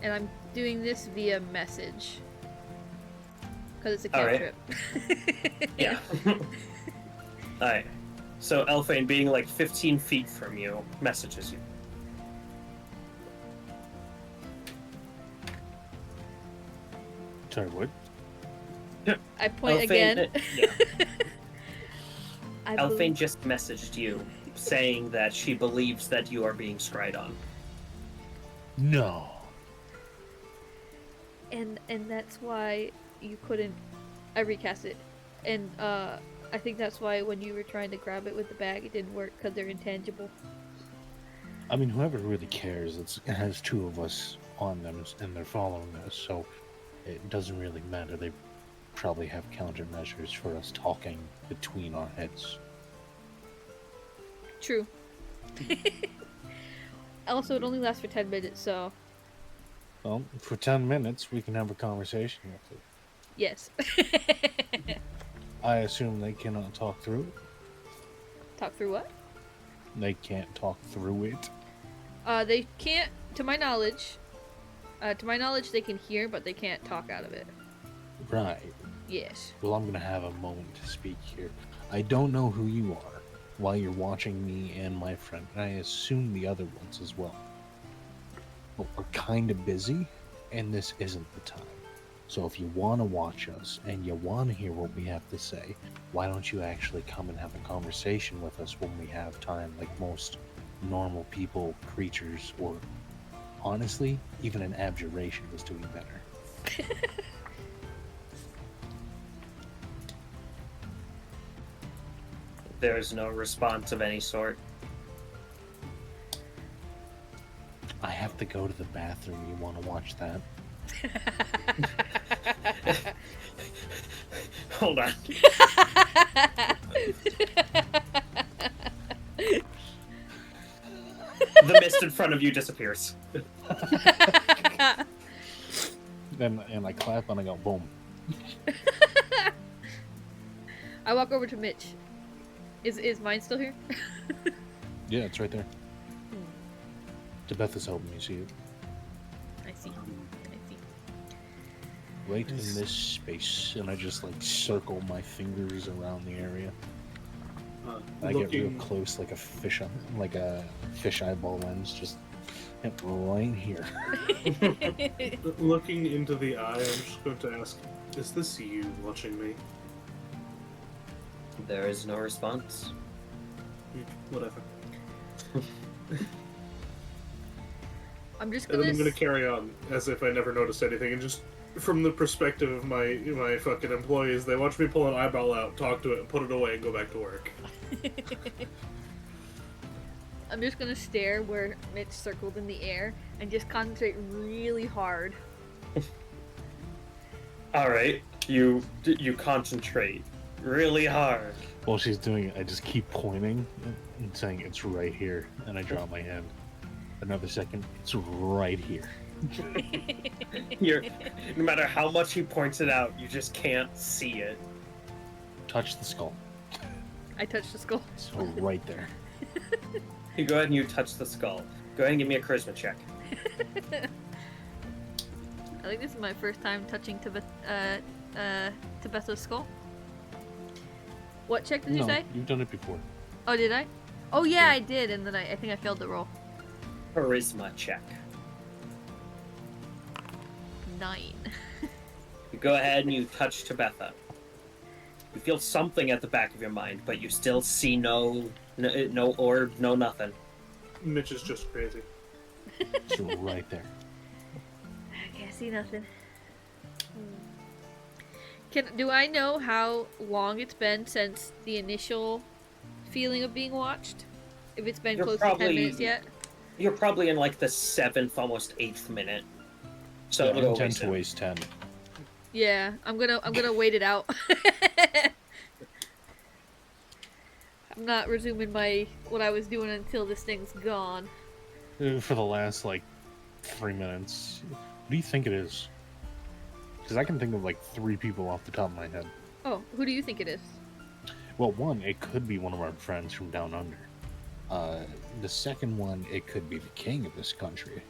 And I'm doing this via message. Because it's a cantrip. Yeah. Alright. So Elfain, being like 15 feet from you, messages you. Sorry, what? I point Elfain, again. Elfain just messaged you saying that she believes that you are being scryed on. No. And that's why you couldn't. I recast it, and I think that's why when you were trying to grab it with the bag, it didn't work because they're intangible. I mean, whoever really cares, it has two of us on them, and they're following us, so it doesn't really matter. They probably have countermeasures for us talking between our heads. True. Also, it only lasts for 10 minutes, so... Well, for 10 minutes, we can have a conversation with it. Yes. I assume they cannot talk through it? Talk through what? They can't talk through it? They can't, to my knowledge, they can hear, but they can't talk out of it. Right. Yes. Well, I'm gonna have a moment to speak here. I don't know who you are while you're watching me and my friend, and I assume the other ones as well. But we're kind of busy, and this isn't the time. So if you want to watch us, and you want to hear what we have to say, why don't you actually come and have a conversation with us when we have time, like most normal people, creatures, or honestly, even an abjuration was doing better. There is no response of any sort. I have to go to the bathroom. You want to watch that? Hold on. The mist in front of you disappears. And I clap and I go boom. I walk over to Mitch. Is mine still here? Yeah, it's right there. Tabetha's helping me see it. I see. Right in this space, and I just like circle my fingers around the area. I get real close, like a fish eyeball lens, just right here. Looking into the eye, I'm just going to ask, is this you watching me? There is no response. Whatever. I'm just And gonna. then I'm going to carry on as if I never noticed anything, and just from the perspective of my fucking employees, they watch me pull an eyeball out, talk to it, and put it away, and go back to work. I'm just gonna stare where Mitch circled in the air and just concentrate really hard. All right, you concentrate really hard. While she's doing it, I just keep pointing and saying it's right here, and I drop my hand. Another second, it's right here. No matter how much he points it out, you just can't see it. Touch the skull. I touched the skull. It's right there. You go ahead and you touch the skull. Go ahead and give me a charisma check. I think this is my first time touching Tabetha's skull. What check did you say? You've done it before. Oh, did I? Oh yeah, I did, and then I think I failed the roll. Charisma check. 9. You go ahead and you touch Tabetha. You feel something at the back of your mind, but you still see no orb, no nothing. Mitch is just crazy. It's right there. I can't see nothing. Do I know how long it's been since the initial feeling of being watched? If it's been close to 10 minutes yet? You're probably in like the 7th, almost 8th minute. So Yeah, it'll I go intend away to waste 10. Yeah, I'm gonna wait it out. I'm not resuming what I was doing until this thing's gone. For the last, 3 minutes. What do you think it is? Because I can think of, 3 people off the top of my head. Oh, who do you think it is? Well, one, it could be one of our friends from down under. The second one, it could be the king of this country.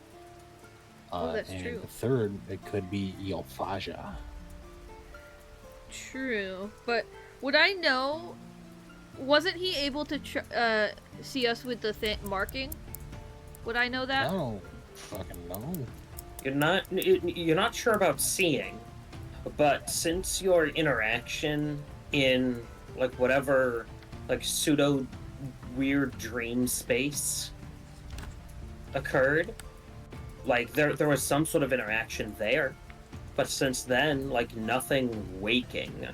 Oh, that's and true. The third, it could be Elfain. True, but would I know? Wasn't he able to see us with the marking? Would I know that? I don't fucking know. You're not sure about seeing, but since your interaction in whatever pseudo weird dream space occurred, there was some sort of interaction there, but since then nothing waking.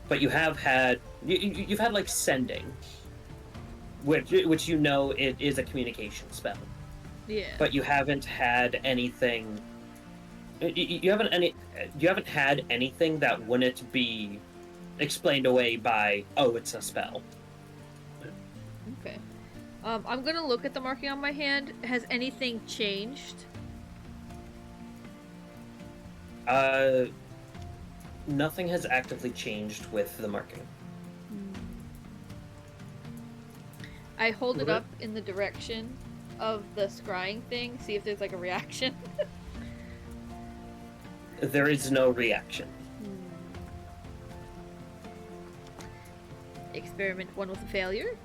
But you have had you've had sending, which it is a communication spell. Yeah. But you haven't had anything. You haven't had anything that wouldn't be explained away by, oh, it's a spell. Okay. I'm gonna look at the marking on my hand. Has anything changed? Nothing has actively changed with the marking. I hold it up in the direction of the scrying thing, see if there's a reaction. There is no reaction. Experiment 1 with a failure.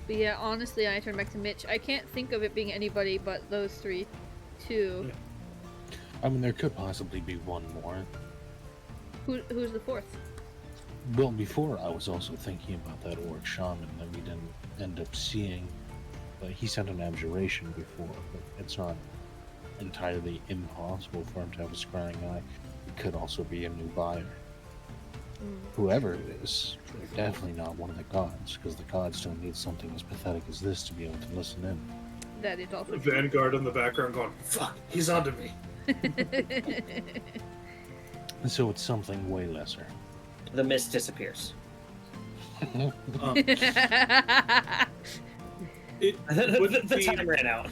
But yeah, honestly, I turn back to Mitch. I can't think of it being anybody but those 3, too. I mean, there could possibly be one more. Who's the fourth? Well, before I was also thinking about that orc shaman that we didn't end up seeing. He sent an abjuration before, but it's not entirely impossible for him to have a scrying eye. It could also be a new buyer. Whoever it is, they're definitely not one of the gods, because the gods don't need something as pathetic as this to be able to listen in. That is also true. Vanguard in the background going, fuck, he's onto me. And so it's something way lesser. The mist disappears. Um, The time ran out.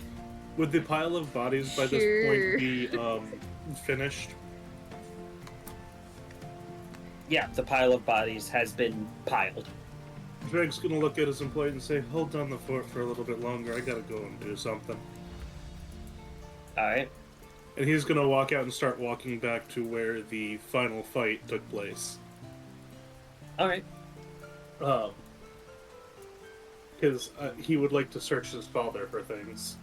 Would the pile of bodies by this point be finished? Yeah, the pile of bodies has been piled. Draig's gonna look at his employee and say, hold down the fort for a little bit longer, I gotta go and do something. Alright. And he's gonna walk out and start walking back to where the final fight took place. Alright. Because he would like to search his father for things.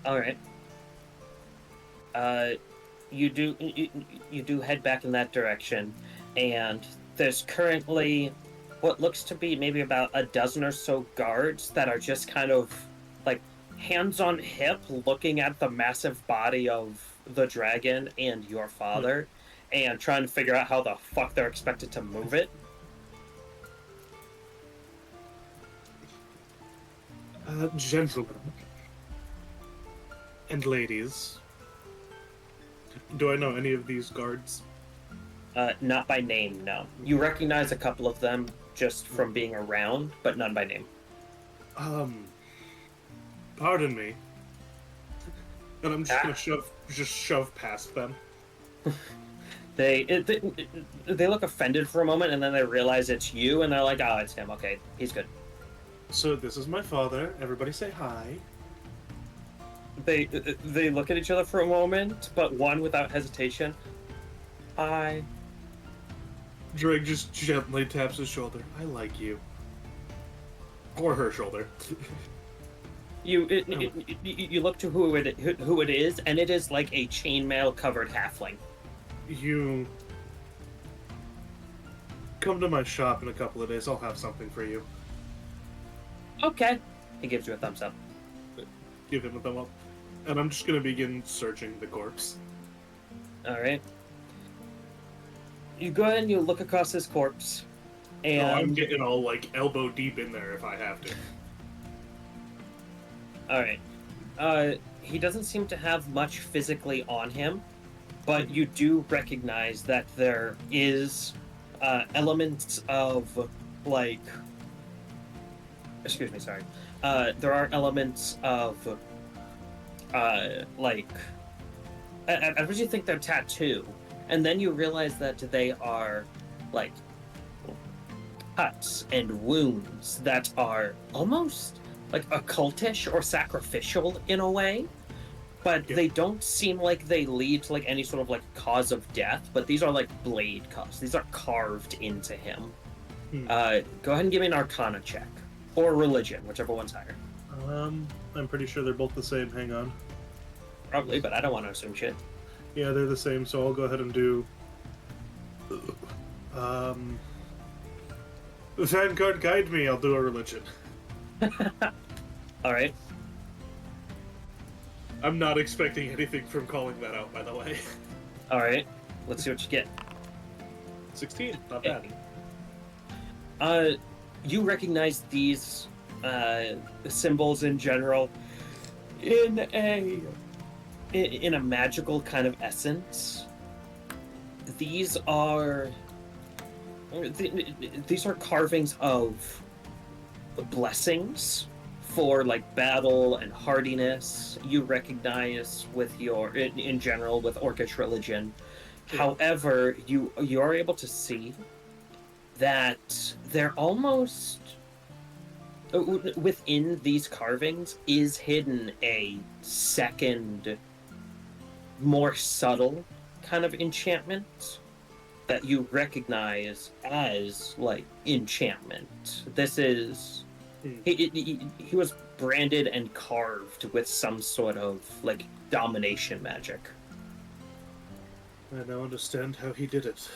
Alright. You do head back in that direction, and there's currently what looks to be maybe about a dozen or so guards that are just kind of like hands on hip looking at the massive body of the dragon and your father and trying to figure out how the fuck they're expected to move it. Gentlemen and ladies, do I know any of these guards? Not by name, no. You recognize a couple of them just from being around, but none by name. Pardon me. And I'm just gonna shove past them. They look offended for a moment, and then they realize it's you, and they're like, "Oh, it's him. Okay, he's good." So this is my father. Everybody say hi. They look at each other for a moment, but one without hesitation. Hi. Draig just gently taps his shoulder. I like you. Or her shoulder. You look to who it is, and it is like a chainmail covered halfling. You come to my shop in a couple of days. I'll have something for you. Okay. He gives you a thumbs up. Give him a thumb up. And I'm just gonna begin searching the corpse. Alright. You go ahead and you look across his corpse, and... Oh, I'm getting all, like, elbow deep in there if I have to. Alright. He doesn't seem to have much physically on him, but you do recognize that there is elements of, like... Excuse me, sorry. There are elements of, like... At first you think they're tattoo, and then you realize that they are, like, cuts and wounds that are almost, like, occultish or sacrificial in a way, but they don't seem like they lead to, like, any sort of, like, cause of death, but these are, like, blade cuts. These are carved into him. Go ahead and give me an Arcana check. Or religion, whichever one's higher. I'm pretty sure they're both the same. Hang on. Probably, but I don't want to assume shit. Yeah, they're the same, so I'll go ahead and do... Vanguard, guide me, I'll do a religion. Alright. I'm not expecting anything from calling that out, by the way. Alright. Let's see what you get. 16, not bad. You recognize these symbols in general in a magical kind of essence. These are carvings of blessings for, like, battle and hardiness. You recognize with your in general with Orcish religion. Yeah. However, you are able to see that they're almost within these carvings is hidden a second, more subtle kind of enchantment that you recognize as, like, enchantment. This is he was branded and carved with some sort of, like, domination magic. I now understand how he did it.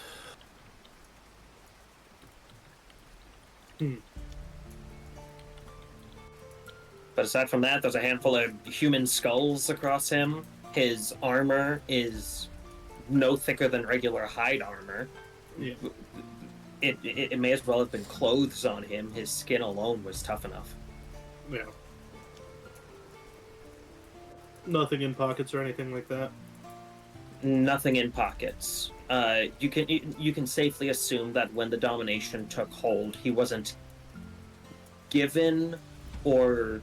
But aside from that, there's a handful of human skulls across him. His armor is no thicker than regular hide armor. Yeah. It may as well have been clothes on him. His skin alone was tough enough. Yeah. Nothing in pockets or anything like that. Nothing in pockets. You can safely assume that when the domination took hold, he wasn't given or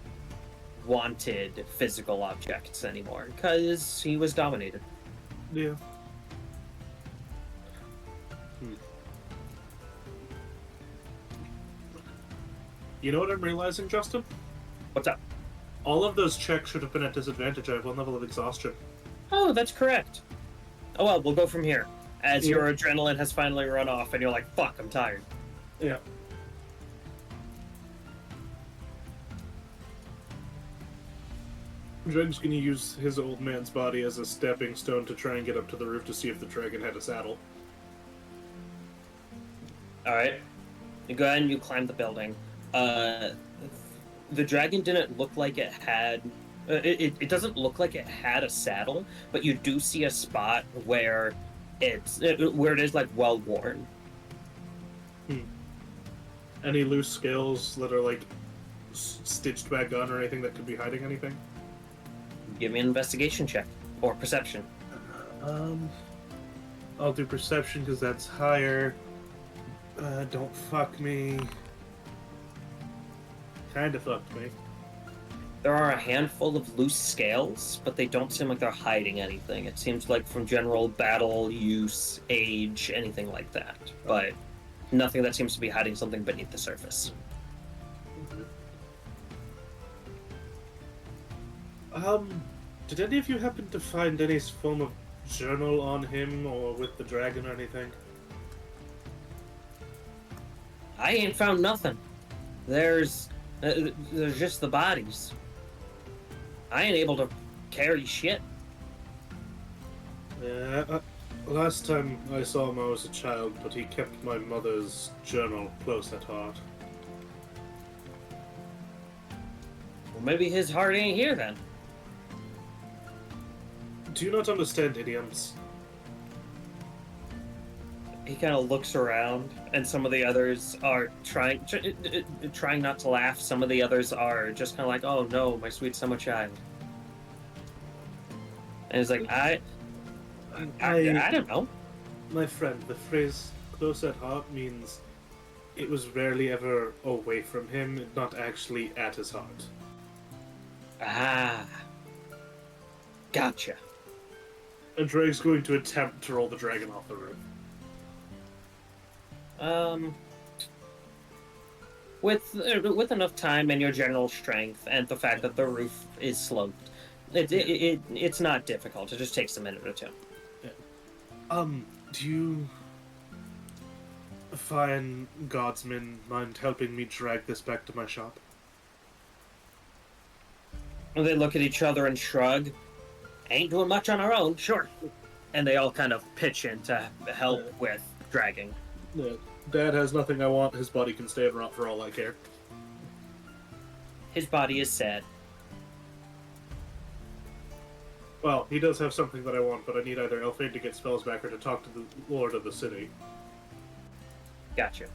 wanted physical objects anymore because he was dominated. Yeah. You know what I'm realizing, Justin? What's up? All of those checks should have been at disadvantage. I have 1 level of exhaustion. Oh, that's correct. Oh well, we'll go from here. As Yeah. your adrenaline has finally run off and you're like, fuck, I'm tired. Yeah. Draig's gonna use his old man's body as a stepping stone to try and get up to the roof to see if the dragon had a saddle. Alright. You go ahead and you climb the building. The dragon didn't look like it had... It doesn't look like it had a saddle, but you do see a spot where it is like well worn. Any loose scales that are like stitched back on or anything that could be hiding anything? Give me an investigation check or perception. I'll do perception because that's higher. Don't fuck me. Kinda fucked me. There are a handful of loose scales, but they don't seem like they're hiding anything. It seems like from general battle use, age, anything like that. But nothing that seems to be hiding something beneath the surface. Did any of you happen to find any form of journal on him or with the dragon or anything? I ain't found nothing. There's just the bodies. I ain't able to carry shit. Yeah, last time I saw him I was a child, but he kept my mother's journal close at heart. Well, maybe his heart ain't here then. Do you not understand idioms? He kind of looks around, and some of the others are trying not to laugh. Some of the others are just kind of like, "Oh no, my sweet summer child." And he's like, I don't know. My friend, the phrase close at heart means it was rarely ever away from him, not actually at his heart. Ah, gotcha. And Draig's going to attempt to roll the dragon off the roof. With enough time and your general strength and the fact that the roof is sloped, it's not difficult. It just takes a minute or two. Do you fine guardsmen mind helping me drag this back to my shop? They look at each other and shrug. Ain't doing much on our own, sure. And they all kind of pitch in to help with dragging. Yeah. Dad has nothing I want. His body can stay around for all I care. His body is sad. Well, he does have something that I want, but I need either Elfain to get spells back or to talk to the Lord of the City. Gotcha.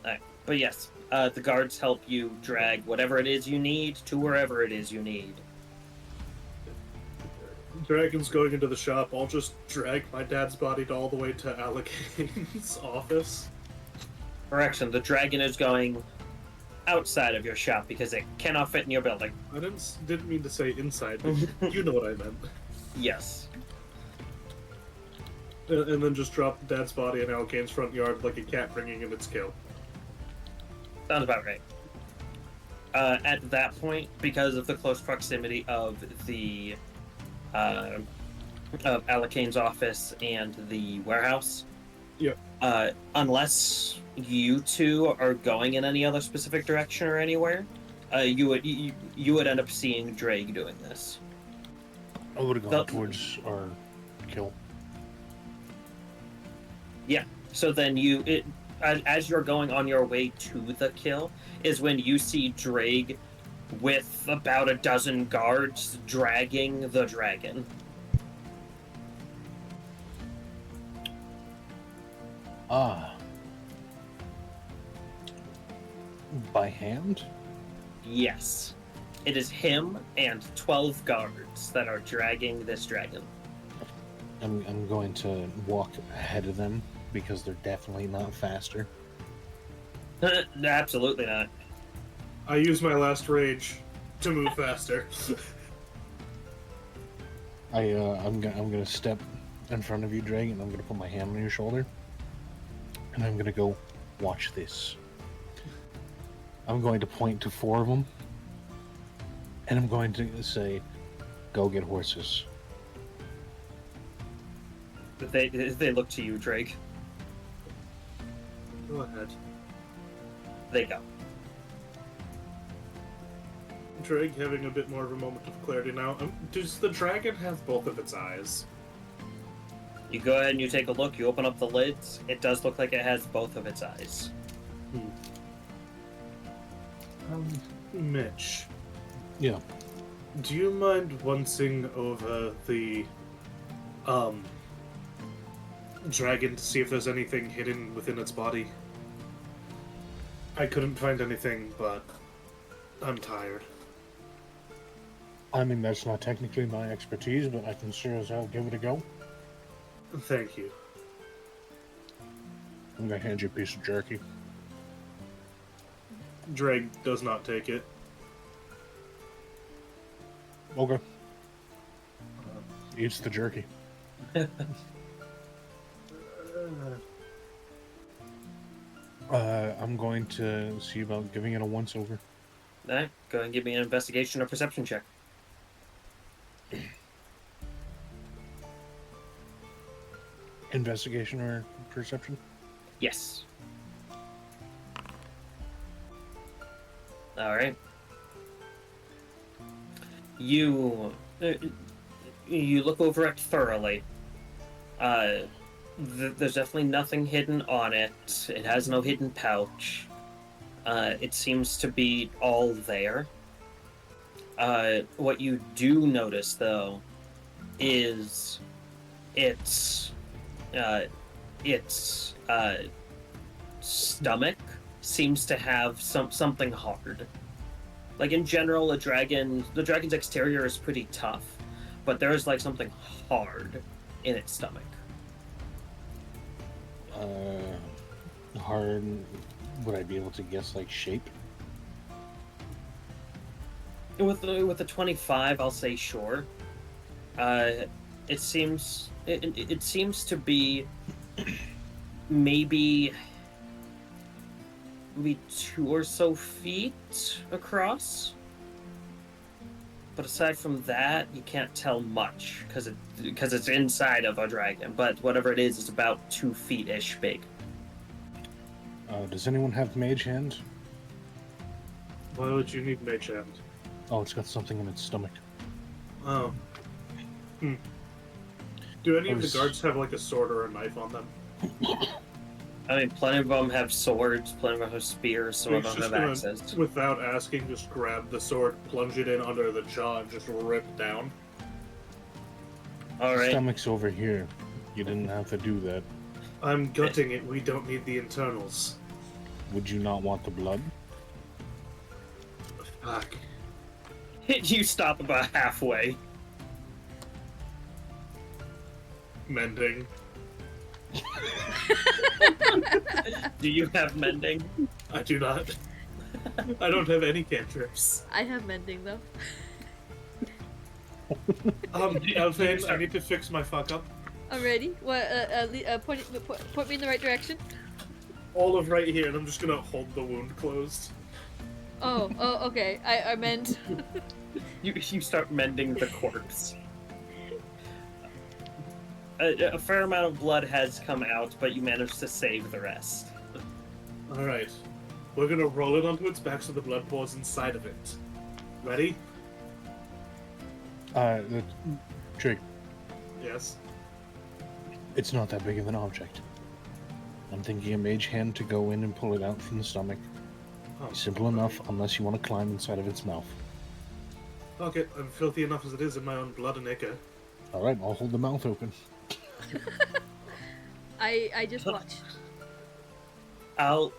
Alright. But yes, the guards help you drag whatever it is you need to wherever it is you need. Dragon's going into the shop. I'll just drag my dad's body all the way to Alakane's office. Correction, the dragon is going outside of your shop because it cannot fit in your building. I didn't mean to say inside, but you know what I meant. Yes. And then just drop dad's body in Alakane's front yard like a cat bringing in its kill. Sounds about right. At that point, because of the close proximity of the of Alakane's office and the warehouse, Yep. Unless you two are going in any other specific direction or anywhere, you would end up seeing Draig doing this. I would have gone towards our kill. So then as you're going on your way to the kill, is when you see Draig with about a dozen guards dragging the dragon. Ah. By hand? Yes. It is him and 12 guards that are dragging this dragon. I'm going to walk ahead of them because they're definitely not faster. Absolutely not. I use my last rage to move faster. I'm gonna step in front of you, Draig, and I'm gonna put my hand on your shoulder, and I'm gonna go, watch this. I'm going to point to 4 of them, and I'm going to say, go get horses. They look to you, Draig. Go ahead. They go. Draig having a bit more of a moment of clarity now. Does the dragon have both of its eyes? You go ahead and you take a look. You open up the lids. It does look like it has both of its eyes. Mitch. Yeah. Do you mind onceing over the dragon to see if there's anything hidden within its body? I couldn't find anything, but I'm tired. I mean, that's not technically my expertise, but I can sure as hell give it a go. Thank you. I'm gonna hand you a piece of jerky. Draig does not take it. Okay. Eats the jerky. I'm going to see about giving it a once-over. Alright, go ahead and give me an investigation or perception check. Investigation or perception? Yes. Alright. You look over it thoroughly. There's definitely nothing hidden on it. It has no hidden pouch. It seems to be all there. What you do notice, though, is its stomach seems to have something hard. Like in general, the dragon's exterior is pretty tough, but there is like something hard in its stomach. Hard. Would I be able to guess like shape? With the 25, I'll say sure. It seems to be maybe 2 or so feet across. But aside from that, you can't tell much because it's inside of a dragon. But whatever it is about 2 feet-ish big. Does anyone have mage hand? Why would you need mage hand? Oh, it's got something in its stomach. Oh. Do any of the guards have like a sword or a knife on them? I mean, plenty of them have swords, plenty of them have spears, some of them have axes. Without asking, just grab the sword, plunge it in under the jaw, and just rip down. Alright. Stomach's over here. You didn't have to do that. I'm gutting it. We don't need the internals. Would you not want the blood? Fuck. You stop about halfway. Mending. Do you have mending? I do not. I don't have any cantrips. I have mending though. Elfain, I need to fix my fuck up. I'm ready. What? Point me in the right direction. All of right here, and I'm just gonna hold the wound closed. Oh, okay. I mend. You start mending the corpse. A fair amount of blood has come out, but you managed to save the rest. Alright. We're gonna roll it onto its back so the blood pours inside of it. Ready? The trick. Yes. It's not that big of an object. I'm thinking a mage hand to go in and pull it out from the stomach. Oh, Simple enough, unless you want to climb inside of its mouth. Okay, I'm filthy enough as it is in my own blood and ichor. Alright, I'll hold the mouth open. I just watch. I'll.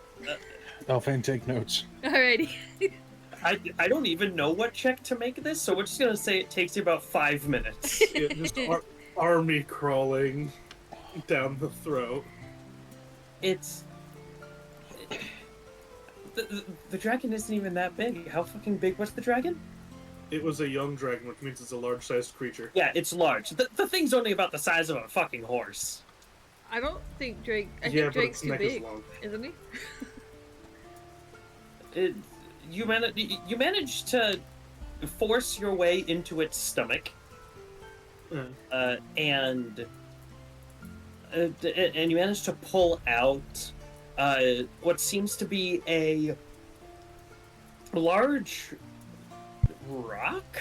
Elfain, take notes. Alrighty. I don't even know what check to make this, so we're just gonna say it takes you about 5 minutes. Yeah, just army crawling down the throat. It's. The dragon isn't even that big. How fucking big was the dragon? It was a young dragon, which means it's a large-sized creature. Yeah, it's large. The thing's only about the size of a fucking horse. I don't think Draig. I Yeah, think but Draig's its too neck big, is long. isn't he? You managed to force your way into its stomach, Yeah. and you managed to pull out what seems to be a large rock.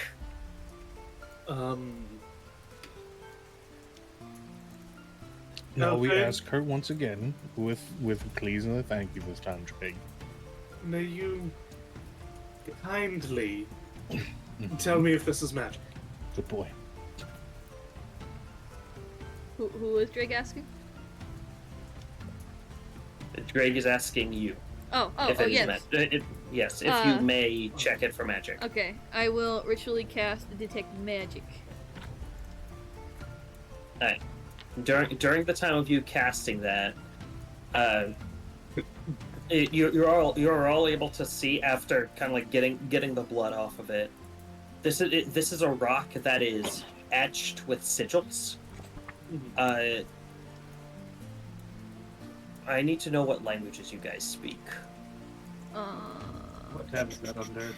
Now we Okay. ask her once again, with please and a thank you this time, Draig. May you kindly tell me if this is magic? Good boy. Who was Draig asking? Draig is asking you Oh, if it is yes. yes, if you may check it for magic. Okay, I will ritually cast detect magic. Alright. During the time of you casting that, you're all able to see after kind of like getting the blood off of it. This is a rock that is etched with sigils. I need to know what languages you guys speak. What tab is that under?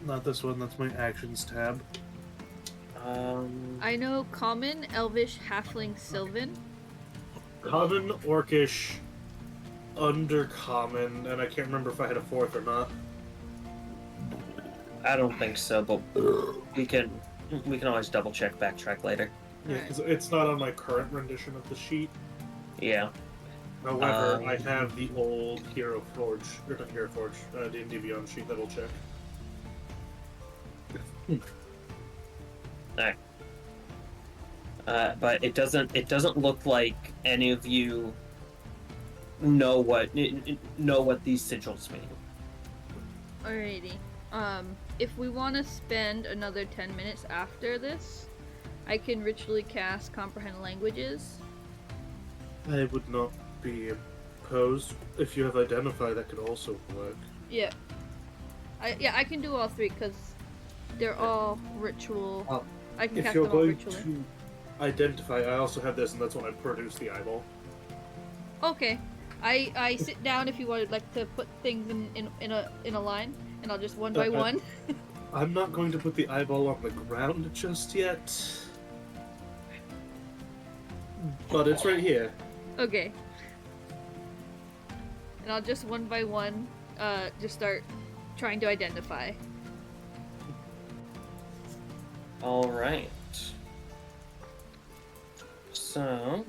Not this one, that's my actions tab. I know Common, Elvish, Halfling, Sylvan. Common, Orcish, Undercommon, and I can't remember if I had a fourth or not. I don't think so, but we can always double check, backtrack later. Yeah, because it's not on my current rendition of the sheet. Yeah. However, I have the old Hero Forge, or not Hero Forge, D&D Beyond sheet that will check. Alright. But it doesn't look like any of you know what these sigils mean. Alrighty. If we want to spend another 10 minutes after this, I can ritually cast Comprehend Languages. I would not be opposed. If you have Identify, that could also work. Yeah. I can do all three because they're all ritual. I can If cast you're them all going ritually. to Identify, I also have this, and that's when I produce the eyeball. Okay. I sit down if you would like to put things in a line, and I'll just one by one. I'm not going to put the eyeball on the ground just yet. But it's right here. Okay. And I'll just one by one, just start trying to identify. All right. So.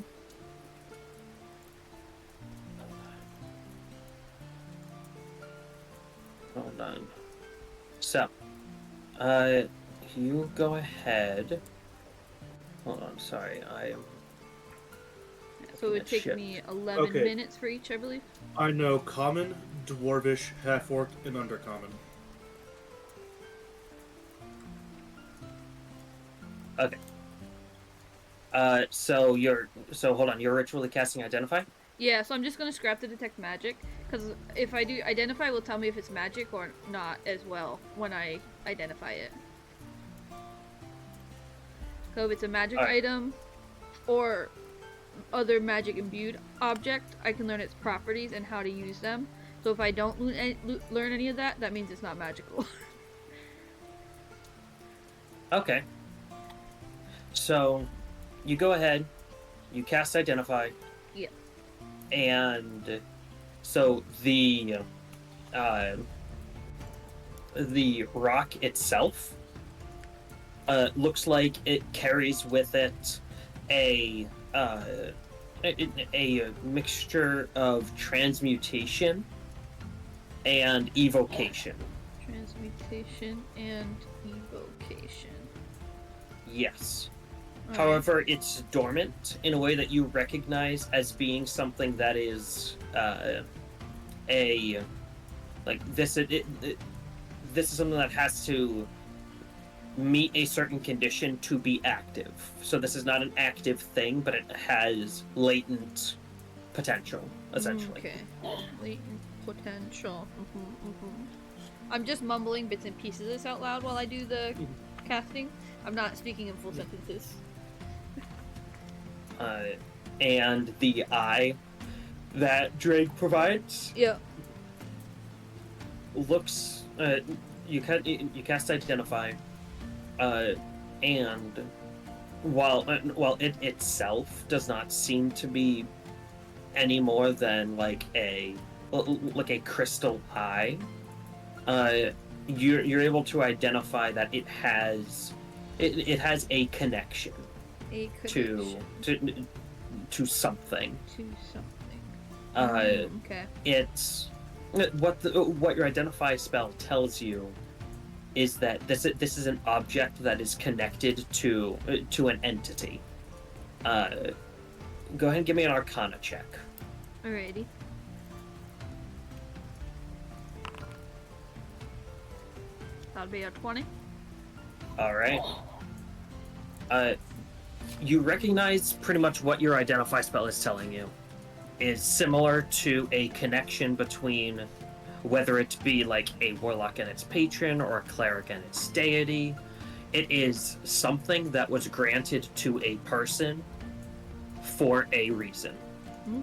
Hold on. So, you go ahead. Hold on, sorry, I am. So it would take Shit. me 11 Okay. minutes for each, I believe. I know Common, Dwarvish, Half-Orc, and Undercommon. Okay. So hold on. You're ritually casting Identify. Yeah, so I'm just gonna scrap the detect magic, because if I do identify, it will tell me if it's magic or not as well when I identify it. So if it's a magic Alright. item or other magic imbued object, I can learn its properties and how to use them. So if I don't learn any of that, that means it's not magical. Okay. So, you go ahead. You cast Identify. Yeah. And so the rock itself looks like it carries with it a a mixture of transmutation and evocation. Transmutation and evocation. Yes. Alright. However, it's dormant in a way that you recognize as being something that is this is something that has to meet a certain condition to be active. So this is not an active thing, but it has latent potential, essentially. Okay. Latent potential. I'm just mumbling bits and pieces of this out loud while I do the casting. I'm not speaking in full sentences. And the eye that Draig provides Yeah. looks. You cast Identify, and while it itself does not seem to be any more than like a crystal eye, you're able to identify that it has a connection. A connection. To something. To something. Okay. It's what your identify spell tells you is that this is an object that is connected to an entity. Go ahead and give me an Arcana check. Alrighty. That'll be a 20. All right. You recognize pretty much what your identify spell is telling you is similar to a connection between whether it be like a warlock and its patron or a cleric and its deity. It is something that was granted to a person for a reason.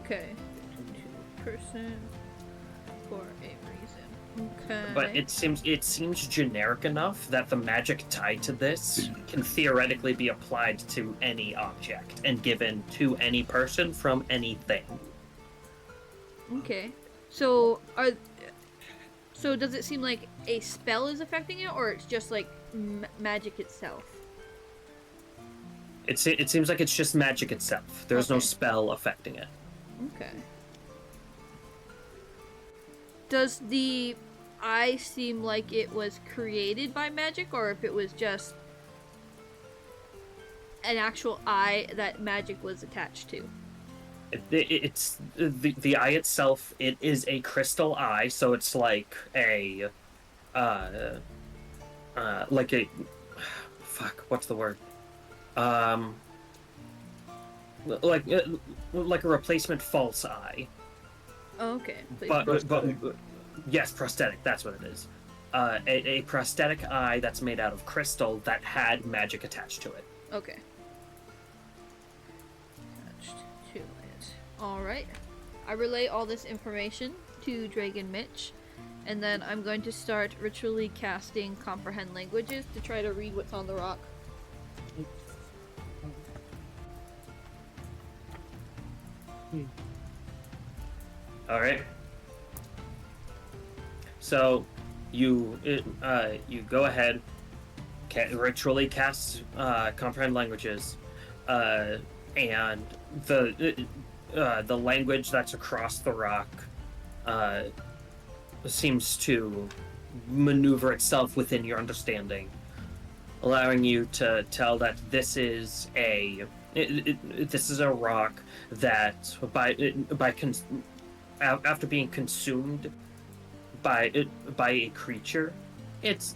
Okay. To person for a reason. Okay. But it seems generic enough that the magic tied to this can theoretically be applied to any object and given to any person from anything. Okay. So does it seem like a spell is affecting it, or it's just like magic itself? It seems like it's just magic itself. There's no spell affecting it. Okay. Does the eye seem like it was created by magic, or if it was just an actual eye that magic was attached to? It's the eye itself. It is a crystal eye, so it's like a what's the word? Like a replacement false eye. Oh, okay. But yes, prosthetic. That's what it is. A prosthetic eye that's made out of crystal that had magic attached to it. Okay. Attached to it. Alright. I relay all this information to Draig and Mitch, and then I'm going to start ritually casting Comprehend Languages to try to read what's on the rock. Alright. So, you go ahead, ritually cast Comprehend Languages, and the language that's across the rock seems to maneuver itself within your understanding, allowing you to tell that this is a rock that after being consumed by a creature, it's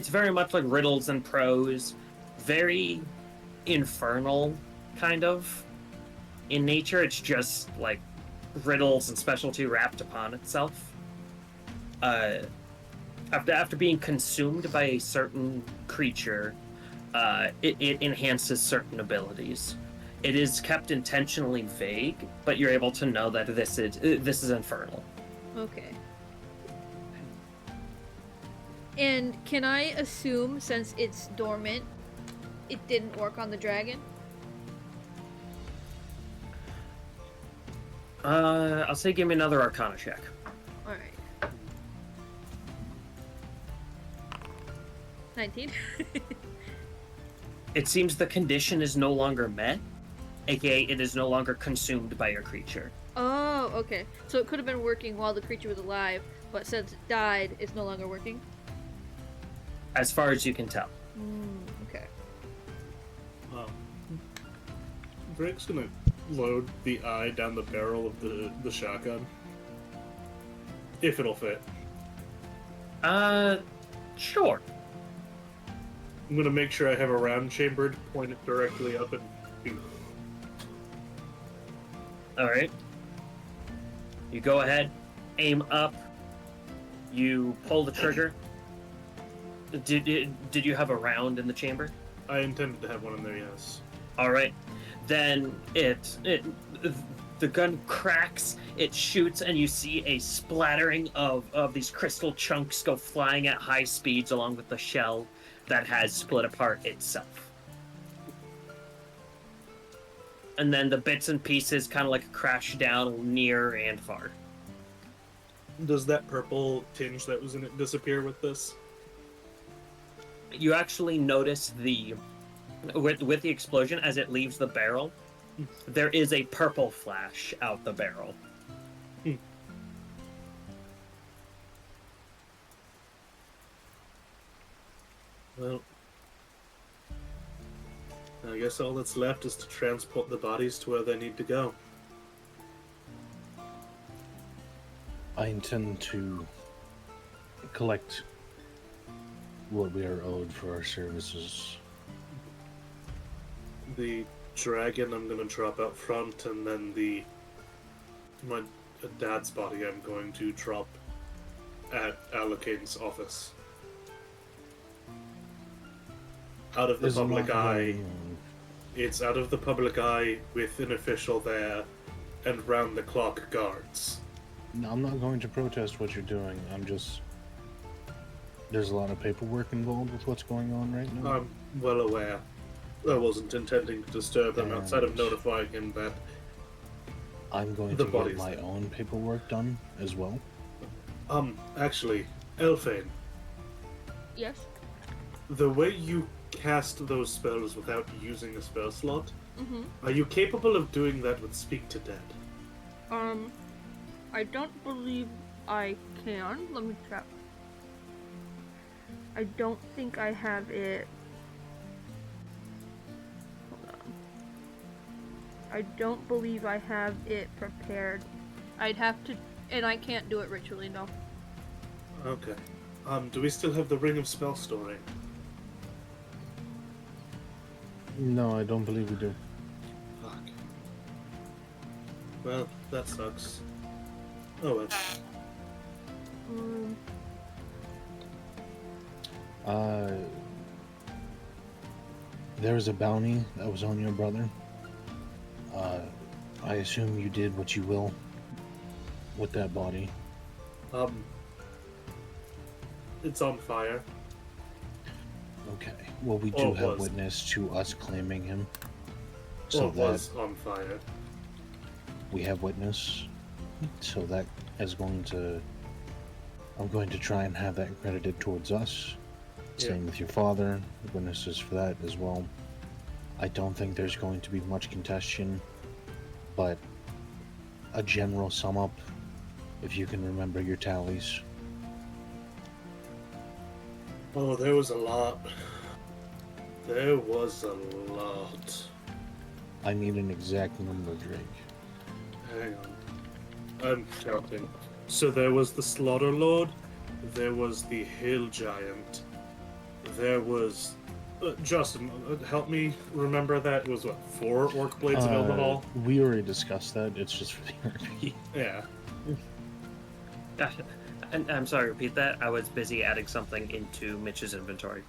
very much like riddles and prose, very infernal kind of in nature. It's just like riddles and specialty wrapped upon itself. After being consumed by a certain creature, it enhances certain abilities. It is kept intentionally vague, but you're able to know that this is infernal. Okay. And can I assume, since it's dormant, it didn't work on the dragon? I'll say give me another Arcana check. Alright. 19. It seems the condition is no longer met, aka it is no longer consumed by your creature. Oh, okay. So it could have been working while the creature was alive, but since it died, it's no longer working? As far as you can tell. Okay. Drake's gonna load the eye down the barrel of the shotgun. If it'll fit. Sure. I'm gonna make sure I have a round chambered, point it directly up, and shoot. Alright. You go ahead, aim up, you pull the trigger. Did you have a round in the chamber? I intended to have one in there, yes. Alright. Then the gun cracks, it shoots, and you see a splattering of these crystal chunks go flying at high speeds along with the shell that has split apart itself. And then the bits and pieces kind of like crash down near and far. Does that purple tinge that was in it disappear with this? You actually notice with the explosion as it leaves the barrel, there is a purple flash out the barrel. Well, I guess all that's left is to transport the bodies to where they need to go. I intend to collect what we are owed for our services. The dragon I'm gonna drop out front, and then my dad's body I'm going to drop at Alacane's office. Out of the There's a public lot eye. going on. It's out of the public eye with an official there and round-the-clock guards. No, I'm not going to protest what you're doing. There's a lot of paperwork involved with what's going on right now. I'm well aware. I wasn't intending to disturb him outside of And- notifying him that I'm going the to get body's my there. own paperwork done as well. Actually, Elfain, Yes? the way you cast those spells without using a spell slot, Mm-hmm. are you capable of doing that with Speak to Dead? I don't believe I can. Let me check. I don't think I have it. Hold on. I don't believe I have it prepared. I'd have to, and I can't do it ritually, no. Okay. Do we still have the Ring of Spell Storing? No, I don't believe we do. Fuck. Well, that sucks. Oh well. There was a bounty that was on your brother. I assume you did what you will with that body. It's on fire. Okay. Well, we Or do it have was. witness to us claiming him. So So it that was on fire. we have witness. So that is going to... I'm going to try and have that credited towards us. Yeah. Same with your father. Witnesses for that as well. I don't think there's going to be much contention, but a general sum up, if you can remember your tallies. Oh, there was a lot. There was a lot. I need an exact number, Drake. Hang on. I'm counting. So there was the Slaughter Lord, there was the Hill Giant, there was... Justin, help me remember that. It was, what, 4 Orc Blades of Elvenhall? We already discussed that. It's just for the RP. Yeah. And I'm sorry, repeat that. I was busy adding something into Mitch's inventory.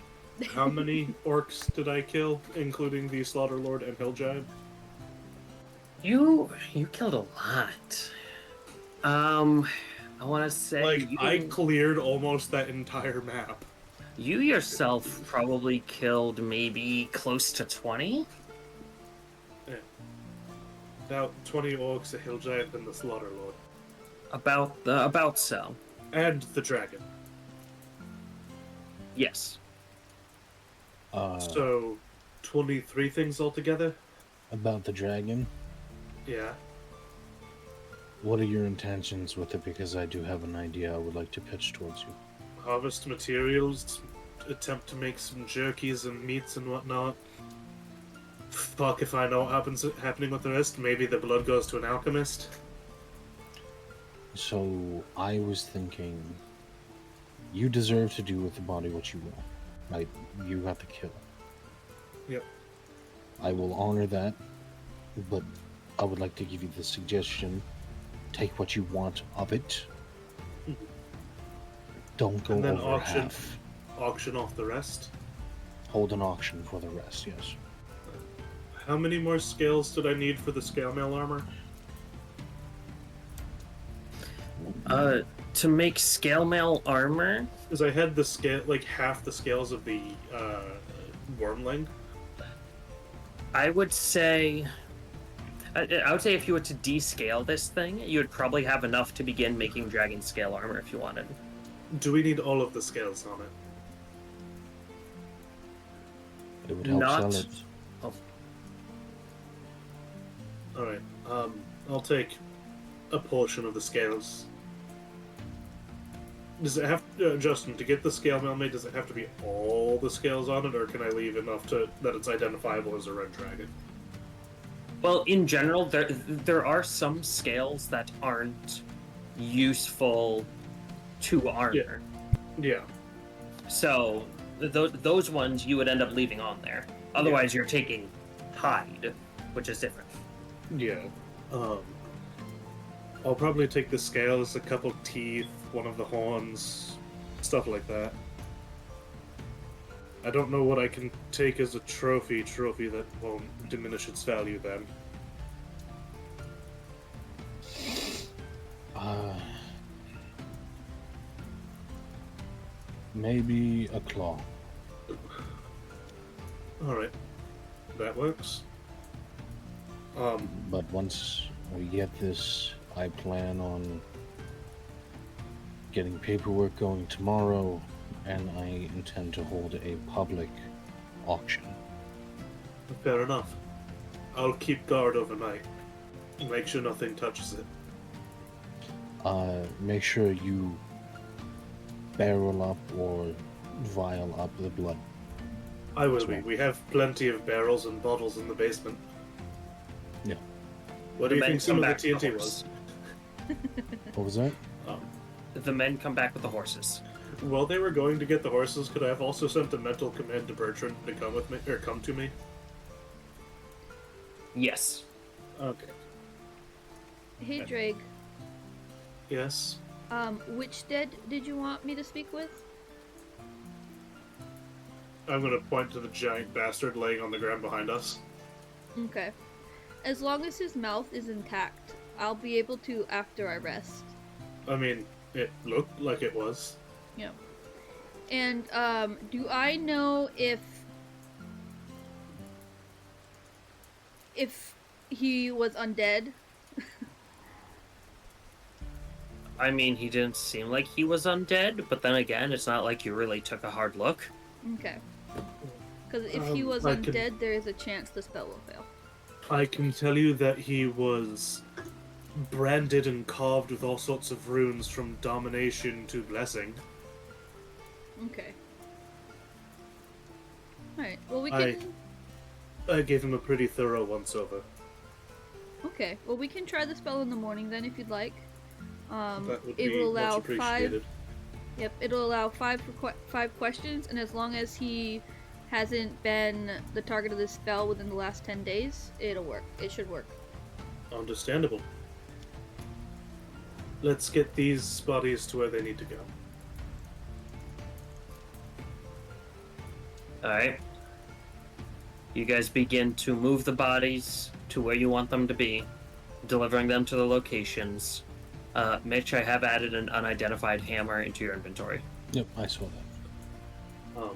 How many orcs did I kill, including the Slaughter Lord and Hill Giant? You killed a lot. I want to say Like, you, I cleared almost that entire map. you yourself probably killed maybe close to 20. About 20 orcs, a Hill Giant, and the Slaughter Lord. About so. And the dragon. Yes. So, 23 things altogether? About the dragon, Yeah. what are your intentions with it? Because I do have an idea I would like to pitch towards you. Harvest materials, attempt to make some jerkies and meats and whatnot. Fuck if I know what happening with the rest. Maybe the blood goes to an alchemist. So I was thinking, you deserve to do with the body what you will. Right? You got the kill. Yep. I will honor that, but I would like to give you the suggestion: take what you want of it. Don't go And then over auction. half. Auction off the rest. Hold an auction for the rest. Yes. How many more scales did I need for the scale mail armor? To make scale mail armor, Because I had the scale, like half the scales of the wormling. I would say if you were to descale this thing, you would probably have enough to begin making dragon scale armor if you wanted. Do we need all of the scales on it? It would help Not- sell it. Alright, I'll take a portion of the scales. Does it have Justin, to get the scale mail made, does it have to be all the scales on it, or can I leave enough to that it's identifiable as a red dragon? Well, in general, there are some scales that aren't useful to armor. Yeah. So those ones you would end up leaving on there. Otherwise, you're taking hide, which is different. Yeah. I'll probably take the scales, a couple teeth, one of the horns, stuff like that. I don't know what I can take as a trophy that won't diminish its value then. Maybe a claw. Alright. That works. But once we get this, I plan on getting paperwork going tomorrow, and I intend to hold a public auction. Fair enough. I'll keep guard overnight. Make sure nothing touches it. Make sure you barrel up or vial up the blood. I will That's be. right. We have plenty of barrels and bottles in the basement. Yeah. What do you men think some come of the back with TNT horse. was? What was that? The men come back with the horses. While they were going to get the horses, could I have also sent a mental command to Bertrand to come with me, or come to me? Yes. Okay. Hey Draig, Yes. which dead did you want me to speak with? I'm gonna point to the giant bastard laying on the ground behind us. Okay. As long as his mouth is intact, I'll be able to after I rest. I mean, it looked like it was. Yep. And, do I know if he was undead? I mean, he didn't seem like he was undead, but then again, it's not like you really took a hard look. Okay. Because if he was I can- undead, there is a chance the spell will fail. I can tell you that he was branded and carved with all sorts of runes from domination to blessing. Okay. Alright, well we I- can... I gave him a pretty thorough once-over. Okay, well we can try the spell in the morning then if you'd like. That would It be will allow much 5... appreciated. Yep, it'll allow five questions, and as long as he hasn't been the target of this spell within the last 10 days, it'll work. It should work. Understandable. Let's get these bodies to where they need to go. Alright. You guys begin to move the bodies to where you want them to be, delivering them to the locations. Mitch, I have added an unidentified hammer into your inventory. Yep, I saw that.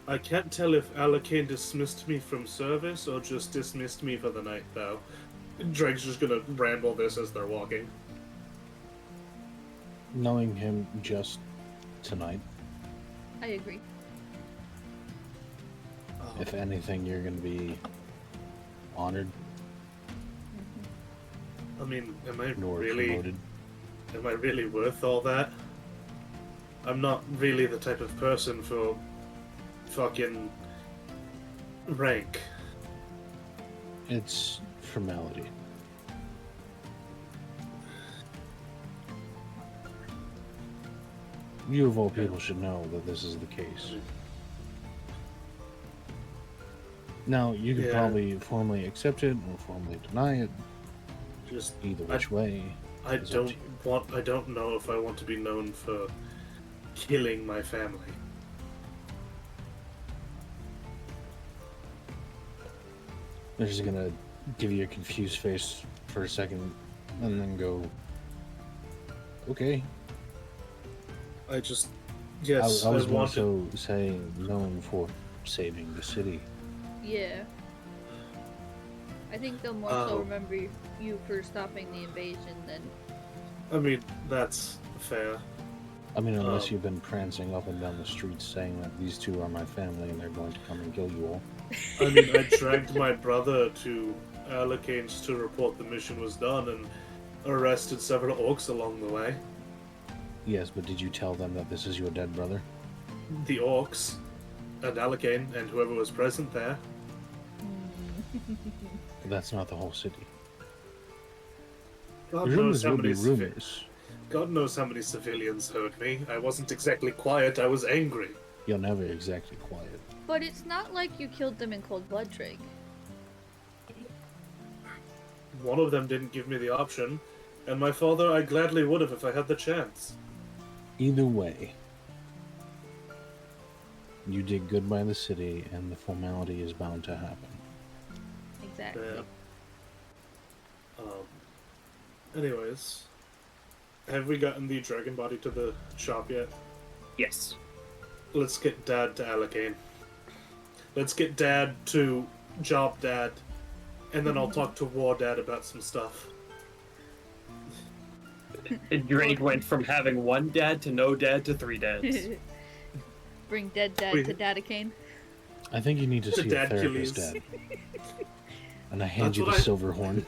I can't tell if Alakane dismissed me from service or just dismissed me for the night, though. Draig's just gonna ramble this as they're walking. Knowing him just tonight, I agree. If anything, you're going to be honored I mean, or promoted. am I really worth all that? I'm not really the type of person for fucking rank. It's formality. You of all people should know that this is the case. Now, you could Yeah. probably formally accept it or formally deny it, Just either which way. I It's up to don't I don't know if I want to be known for killing my family. They're just gonna give you a confused face for a second and then go, okay. I just I yes, was I more wanted. so saying known for saving the city. Yeah. I think they'll more so remember you for stopping the invasion than. I mean, that's fair. I mean, unless you've been prancing up and down the streets saying that these two are my family and they're going to come and kill you all. I mean, I dragged my brother to Alacanes to report the mission was done and arrested several orcs along the way. Yes, but did you tell them that this is your dead brother? The orcs and Alacane and whoever was present there. That's not the whole city. God Rumors knows how will be many rumors. God knows how many civilians heard me. I wasn't exactly quiet, I was angry. You're never exactly quiet. But it's not like you killed them in cold blood, Draig. One of them didn't give me the option, and my father I gladly would have if I had the chance. Either way, you did good by the city and the formality is bound to happen. Exactly. Yeah. Anyways, have we gotten the dragon body to the shop yet? Yes. Let's get Dad to Alacane. Let's get Dad to Job Dad, and then I'll talk to War Dad about some stuff. Draig went from having one dad to no dad to 3 dads. Bring dead dad Wait. to Dadicane. I think you need to The see a dad therapist, killies. Dad. And I hand That's you the what I- silver horn.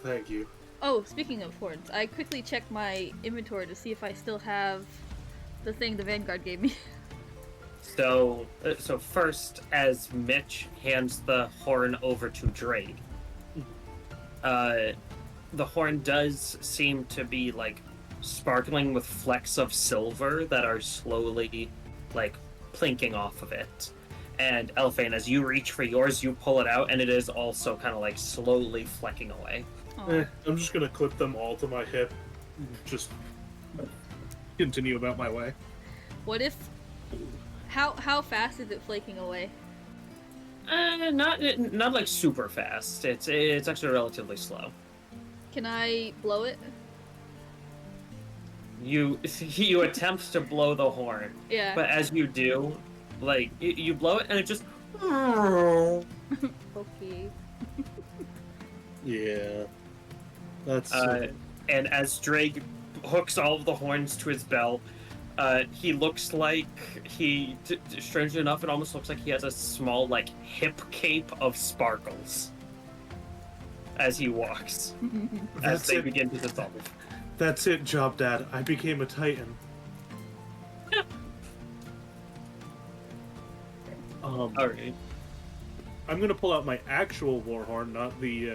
Thank you. Oh, speaking of horns, I quickly checked my inventory to see if I still have the thing the Vanguard gave me. So first, as Mitch hands the horn over to Draig, the horn does seem to be like sparkling with flecks of silver that are slowly like plinking off of it. And Elfain, as you reach for yours, you pull it out, and it is also kind of like slowly flecking away. Aw. I'm just gonna clip them all to my hip. Just continue about my way. What if? How fast is it flaking away? Not like super fast. It's actually relatively slow. Can I blow it? You attempt to blow the horn, Yeah. but as you do, like you blow it, and it just. Okay. Yeah. That's And as Draig hooks all of the horns to his belt, he looks like strangely enough, it almost looks like he has a small, like, hip cape of sparkles as he walks, as That's they it. begin to dissolve. That's it, Job Dad. I became a Titan. Alright. I'm gonna pull out my actual warhorn, not the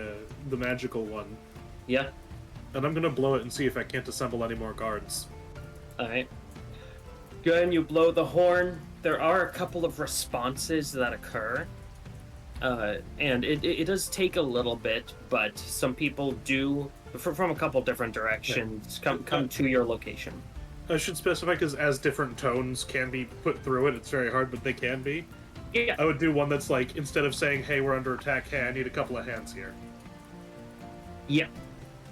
magical one, Yeah, and I'm gonna blow it and see if I can't assemble any more guards. alright. Go ahead and you blow the horn. There are a couple of responses that occur. And it does take a little bit, but some people do, from a couple different directions, come to your location. I should specify because as different tones can be put through it, it's very hard, but they can be. Yeah. I would do one that's like, instead of saying, hey, we're under attack, hey, I need a couple of hands here. Yeah.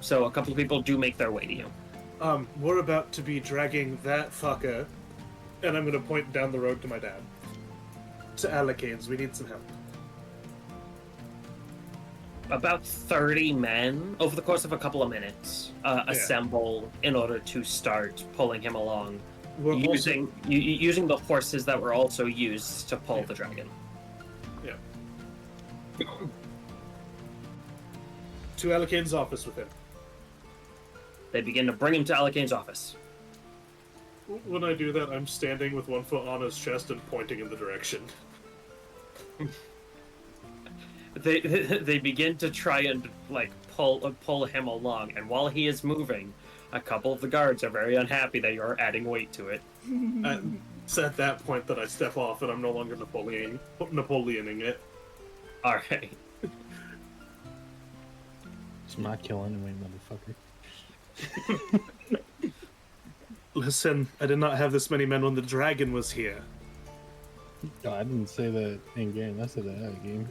So a couple of people do make their way to you. We're about to be dragging that fucker, and I'm gonna point down the road to my dad. To Alacanes, we need some help. About 30 men, over the course of a couple of minutes, assemble in order to start pulling him along. We're also- using the horses that were also used to pull the dragon. Yeah. To Alakane's office with him. They begin to bring him to Alakane's office. When I do that, I'm standing with one foot on his chest and pointing in the direction. They begin to try and like pull him along, and while he is moving, a couple of the guards are very unhappy that you're adding weight to it. It's at that point that I step off and I'm no longer Napoleoning it. All right. It's not killing me, motherfucker. Listen, I did not have this many men when the dragon was here. No, I didn't say that in game. I said that out of game.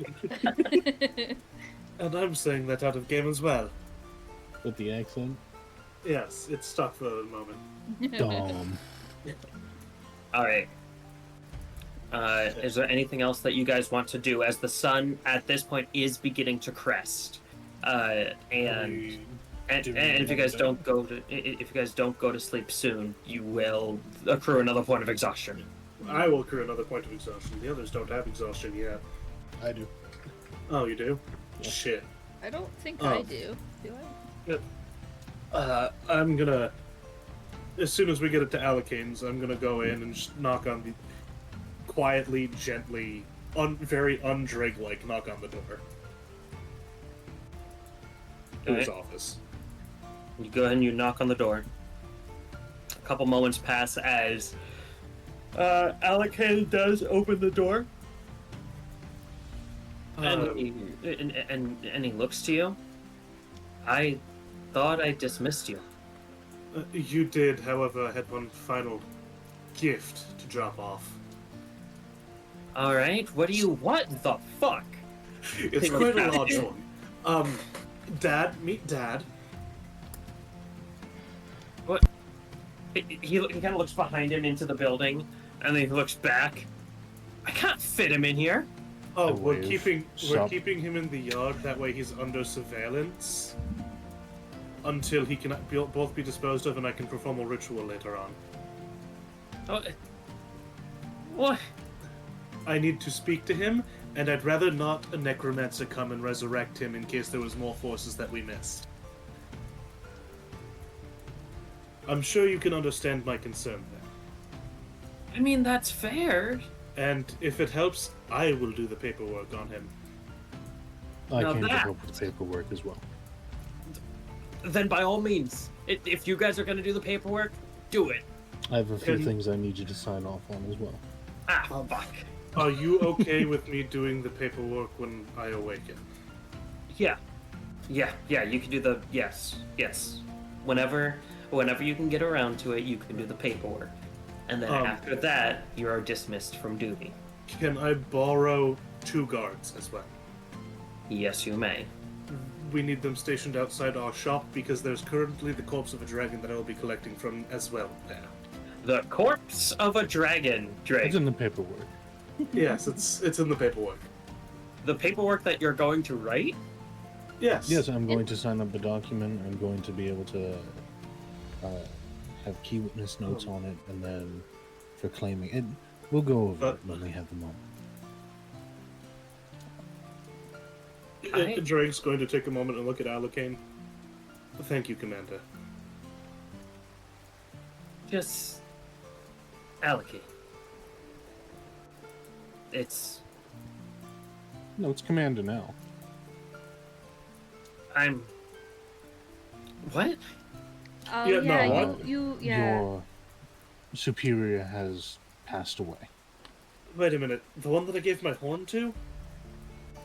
And I'm saying that out of game as well. With the accent. Yes, it's stuck for the moment. Dumb. All right. Is there anything else that you guys want to do as the sun at this point is beginning to crest? And if you guys don't go to sleep soon, you will accrue another point of exhaustion. I will accrue another point of exhaustion. The others don't have exhaustion yet. I do. Oh, you do? Yeah. Shit. I don't think I do. Do I? I'm gonna... As soon as we get it to Alakane's, I'm gonna go in and just knock on the... Quietly, gently, very un-Draig-like knock on the door. To his office. You go ahead and you knock on the door. A couple moments pass as Alakane does open the door. And he looks to you. I thought I dismissed you. You did, however, I had one final gift to drop off. Alright, what do you want? The fuck? It's quite a large one. Dad, meet Dad. What? He kind of looks behind him into the building, and then he looks back. I can't fit him in here. Oh, I we're wave. keeping Sup? him in the yard. That way, he's under surveillance until he can both be disposed of, and I can perform a ritual later on. Oh, what? I need to speak to him, and I'd rather not a necromancer come and resurrect him in case there was more forces that we missed. I'm sure you can understand my concern there. I mean, that's fair. And if it helps, I will do the paperwork on him. I Now can that- help with the paperwork as well. Then by all means, if you guys are going to do the paperwork, do it. I have a few Can- things I need you to sign off on as well. Ah, fuck. Are you okay with me doing the paperwork when I awaken? Yeah, you can do the, yes. Whenever you can get around to it, you can do the paperwork. And then after that, you are dismissed from duty. Can I borrow 2 guards as well? Yes, you may. We need them stationed outside our shop because there's currently the corpse of a dragon that I will be collecting from as well there. The corpse of a dragon, Draig. It's in the paperwork. Yes, it's in the paperwork. The paperwork that you're going to write? Yes. Yes, I'm going to sign up the document. I'm going to be able to have key witness notes on it, and then for claiming it, we'll go over it when we have the moment. Drake's going to take a moment and look at Alakane. Thank you, Commander. Just allocate. It's No, it's Commander now. I'm. What? Oh, Yeah, yeah, no, what? Your superior has passed away. Wait a minute. The one that I gave my horn to?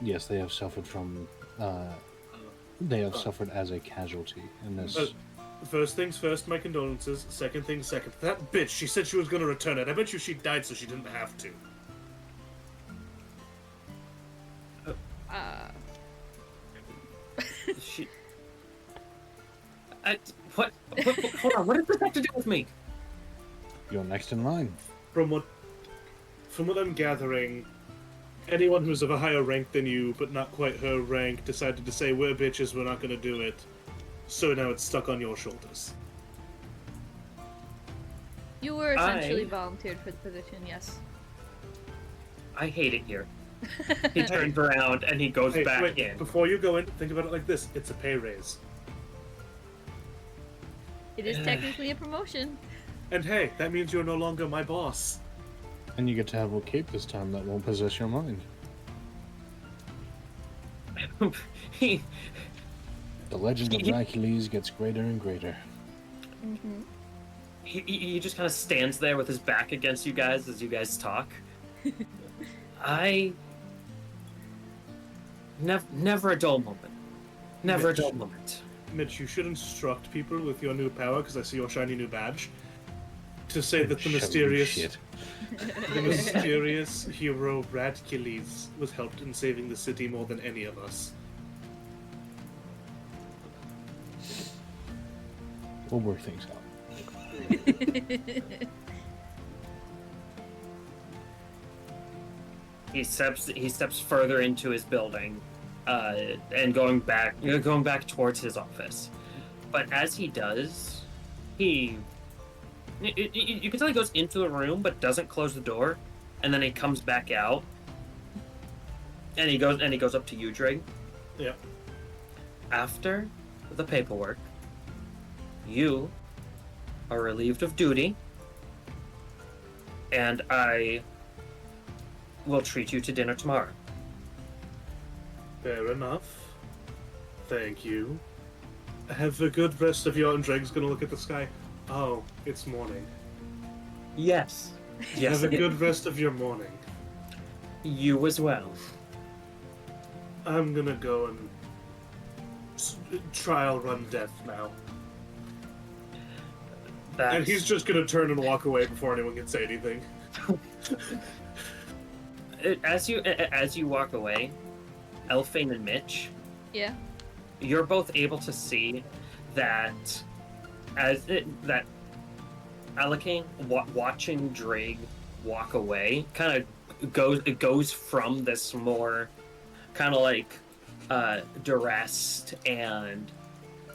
Yes, they have suffered from. They have suffered as a casualty in this. First things first, my condolences. Second things second. That bitch, she said she was going to return it. I bet you she died so she didn't have to. She. What? Hold on. What does this have to do with me? You're next in line. From what I'm gathering, anyone who's of a higher rank than you, but not quite her rank, decided to say, we're bitches, we're not going to do it. So now it's stuck on your shoulders. You were essentially volunteered for the position, yes. I hate it here. He turns around and he goes back in. Before you go in, think about it like this. It's a pay raise. It is technically a promotion. And hey, that means you're no longer my boss. And you get to have a cape this time that won't possess your mind. The legend of Hercules gets greater and greater. Mm-hmm. He just kind of stands there with his back against you guys as you guys talk. I... Never a dull moment. Never a dull moment. Mitch, you should instruct people with your new power, because I see your shiny new badge, to say that the mysterious hero Radkiles was helped in saving the city more than any of us. We'll work things out. He steps further into his building, and going back towards his office. But as he does, you can tell he goes into the room but doesn't close the door, and then he comes back out, and he goes up to you, Draig. Yep. After the paperwork, you are relieved of duty, and I will treat you to dinner tomorrow. Fair enough. Thank you. Have a good rest of your... And Draig's gonna look at the sky. Oh, it's morning. Yes. Yes. Have a good rest of your morning. You as well. I'm gonna go and trial run death now. And he's just gonna turn and walk away before anyone can say anything. As you walk away, Elfain and Mitch, Yeah. you're both able to see that that Elfain watching Draig walk away kind of goes from this more kind of like duress and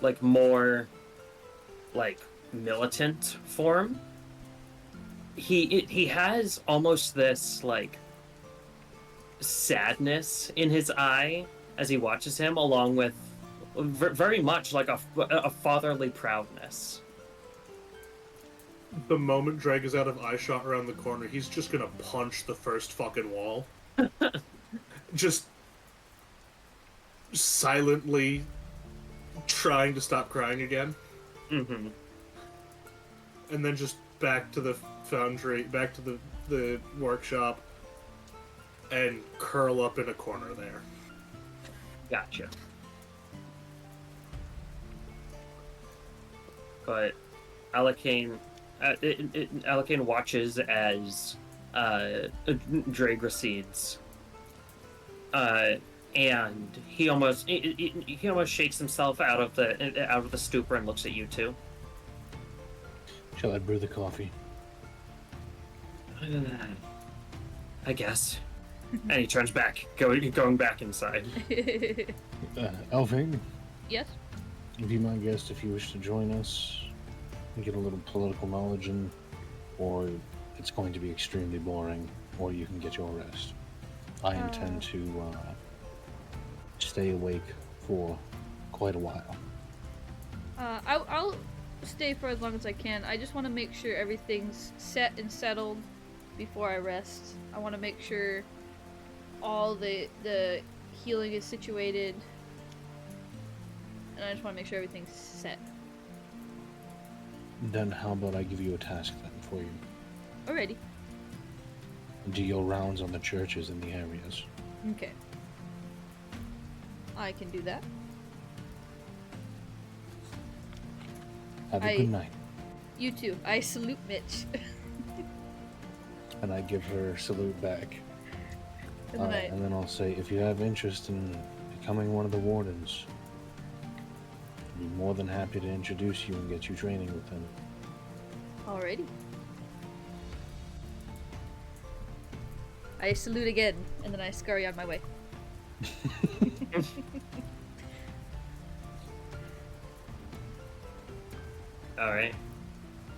like more like militant form. He has almost this like sadness in his eye as he watches him, along with very much like a fatherly proudness. The moment Draig is out of eyeshot around the corner, he's just gonna punch the first fucking wall. Just silently trying to stop crying again. Mm-hmm. And then just back to the foundry, back to the workshop, and curl up in a corner there. Gotcha. But Elfain watches as Draig recedes, and he almost shakes himself out of the stupor and looks at you two. Shall I brew the coffee? I guess. And he turns back, going back inside. Elfain, Yes? be my guest if you wish to join us and get a little political knowledge in, or it's going to be extremely boring, or you can get your rest. I intend to stay awake for quite a while. I'll stay for as long as I can. I just want to make sure everything's set and settled before I rest. I want to make sure all the healing is situated, and I just want to make sure everything's set. Then how about I give you a task then for you? Alrighty. Do your rounds on the churches in the areas. Okay. I can do that. Have a good night. You too. I salute Mitch. And I give her a salute back. And then And then I'll say, if you have interest in becoming one of the wardens, I'd be more than happy to introduce you and get you training with them. Alrighty. I salute again, and then I scurry on my way. All right.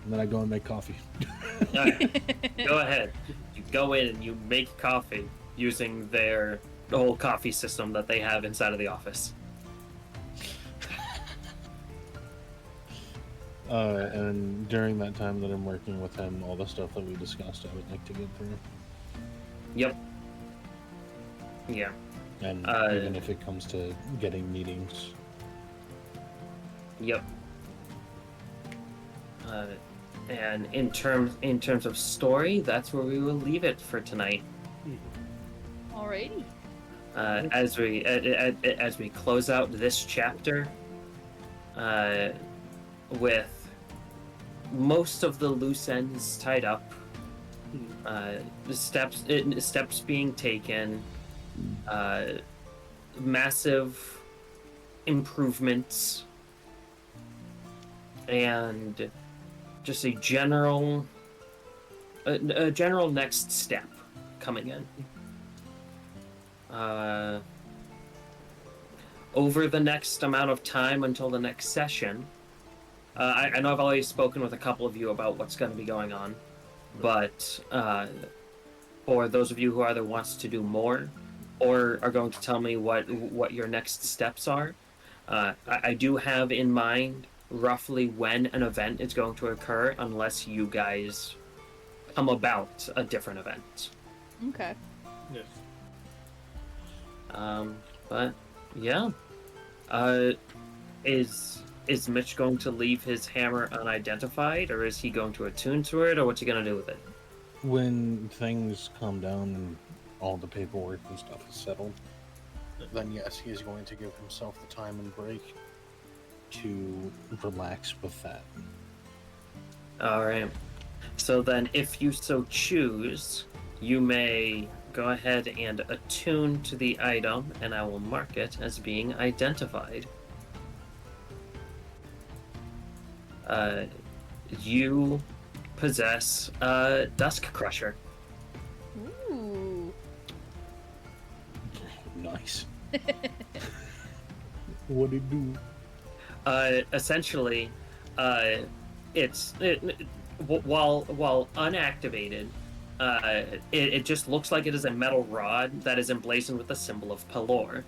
And then I go and make coffee. Alright, go ahead. You go in and you make coffee using their whole coffee system that they have inside of the office. And during that time that I'm working with him, all the stuff that we discussed, I would like to get through. Yep. Yeah. And even if it comes to getting meetings. Yep. And in terms of story, that's where we will leave it for tonight. Alrighty. As we close out this chapter, with most of the loose ends tied up, the steps being taken, massive improvements, and just a general next step coming in. Over the next amount of time until the next session, I know I've already spoken with a couple of you about what's going to be going on, but for those of you who either wants to do more or are going to tell me what your next steps are, I do have in mind roughly when an event is going to occur, unless you guys come about a different event. Okay. Yes. But yeah, is Mitch going to leave his hammer unidentified, or is he going to attune to it, or what's he going to do with it? When things calm down and all the paperwork and stuff is settled, then yes, he is going to give himself the time and break to relax with that. Alright. So then, if you so choose, you may go ahead and attune to the item, and I will mark it as being identified. You possess a Dusk Crusher. Ooh. Nice. What'd it do? Essentially, while unactivated, it just looks like it is a metal rod that is emblazoned with the symbol of Pelor.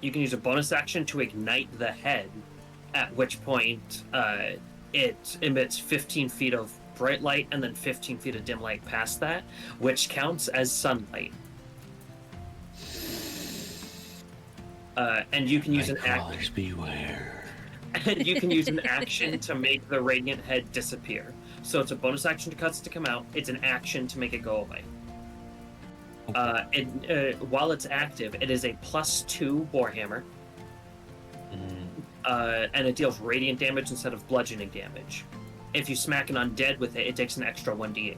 You can use a bonus action to ignite the head, at which point it emits 15 feet of bright light and then 15 feet of dim light past that, which counts as sunlight. And you can use an action. Beware. And you can use an action to make the radiant head disappear. So it's a bonus action to cause it to come out. It's an action to make it go away. While it's active, it is a +2 Warhammer. And it deals radiant damage instead of bludgeoning damage. If you smack an undead with it, it takes an extra 1d8.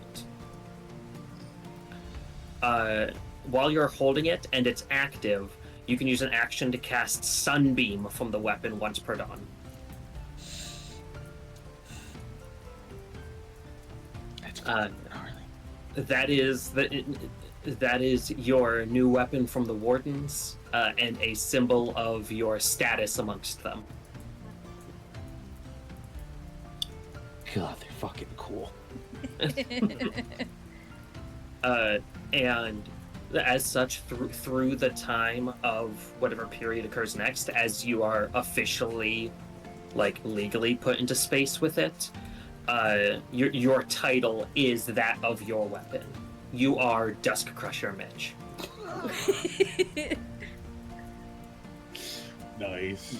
While you're holding it and it's active, you can use an action to cast Sunbeam from the weapon once per dawn. That is your new weapon from the Wardens, and a symbol of your status amongst them. God, they're fucking cool. And as such, through the time of whatever period occurs next, as you are officially, legally put into space with it, your title is that of your weapon. You are Dusk Crusher Mitch. Nice.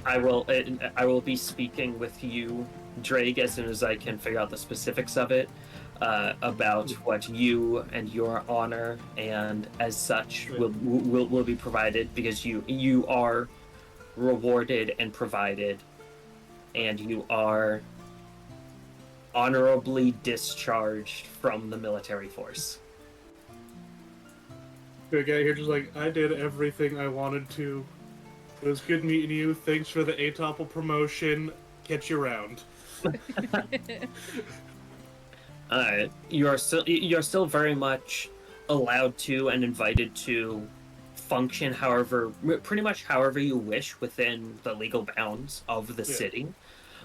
I will be speaking with you, Draig, as soon as I can figure out the specifics of it, about what you and your honor and as such will be provided, because you are rewarded and provided, and you are honorably discharged from the military force. The guy here just I did everything I wanted to. It was good meeting you. Thanks for the ATOPL promotion. Catch you around. You're still very much allowed to and invited to function pretty much however you wish within the legal bounds of the city.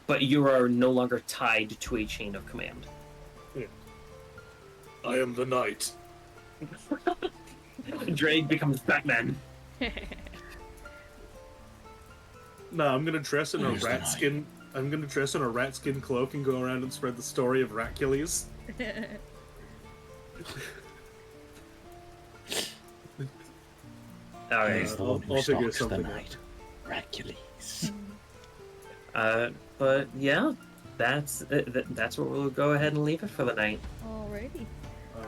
but you are no longer tied to a chain of command. I am the knight. Draig becomes Batman. No, I'm gonna dress in a Where's the rat knight? skin. I'm gonna dress in a rat skin cloak and go around and spread the story of Ratcules. Alright. He's the one who I'll figure stalks the something out. night. Hercules. But yeah, that's where we'll go ahead and leave it for the night. Alrighty.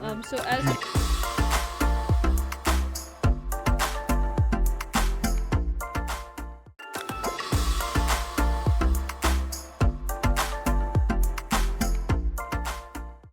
Alright. So as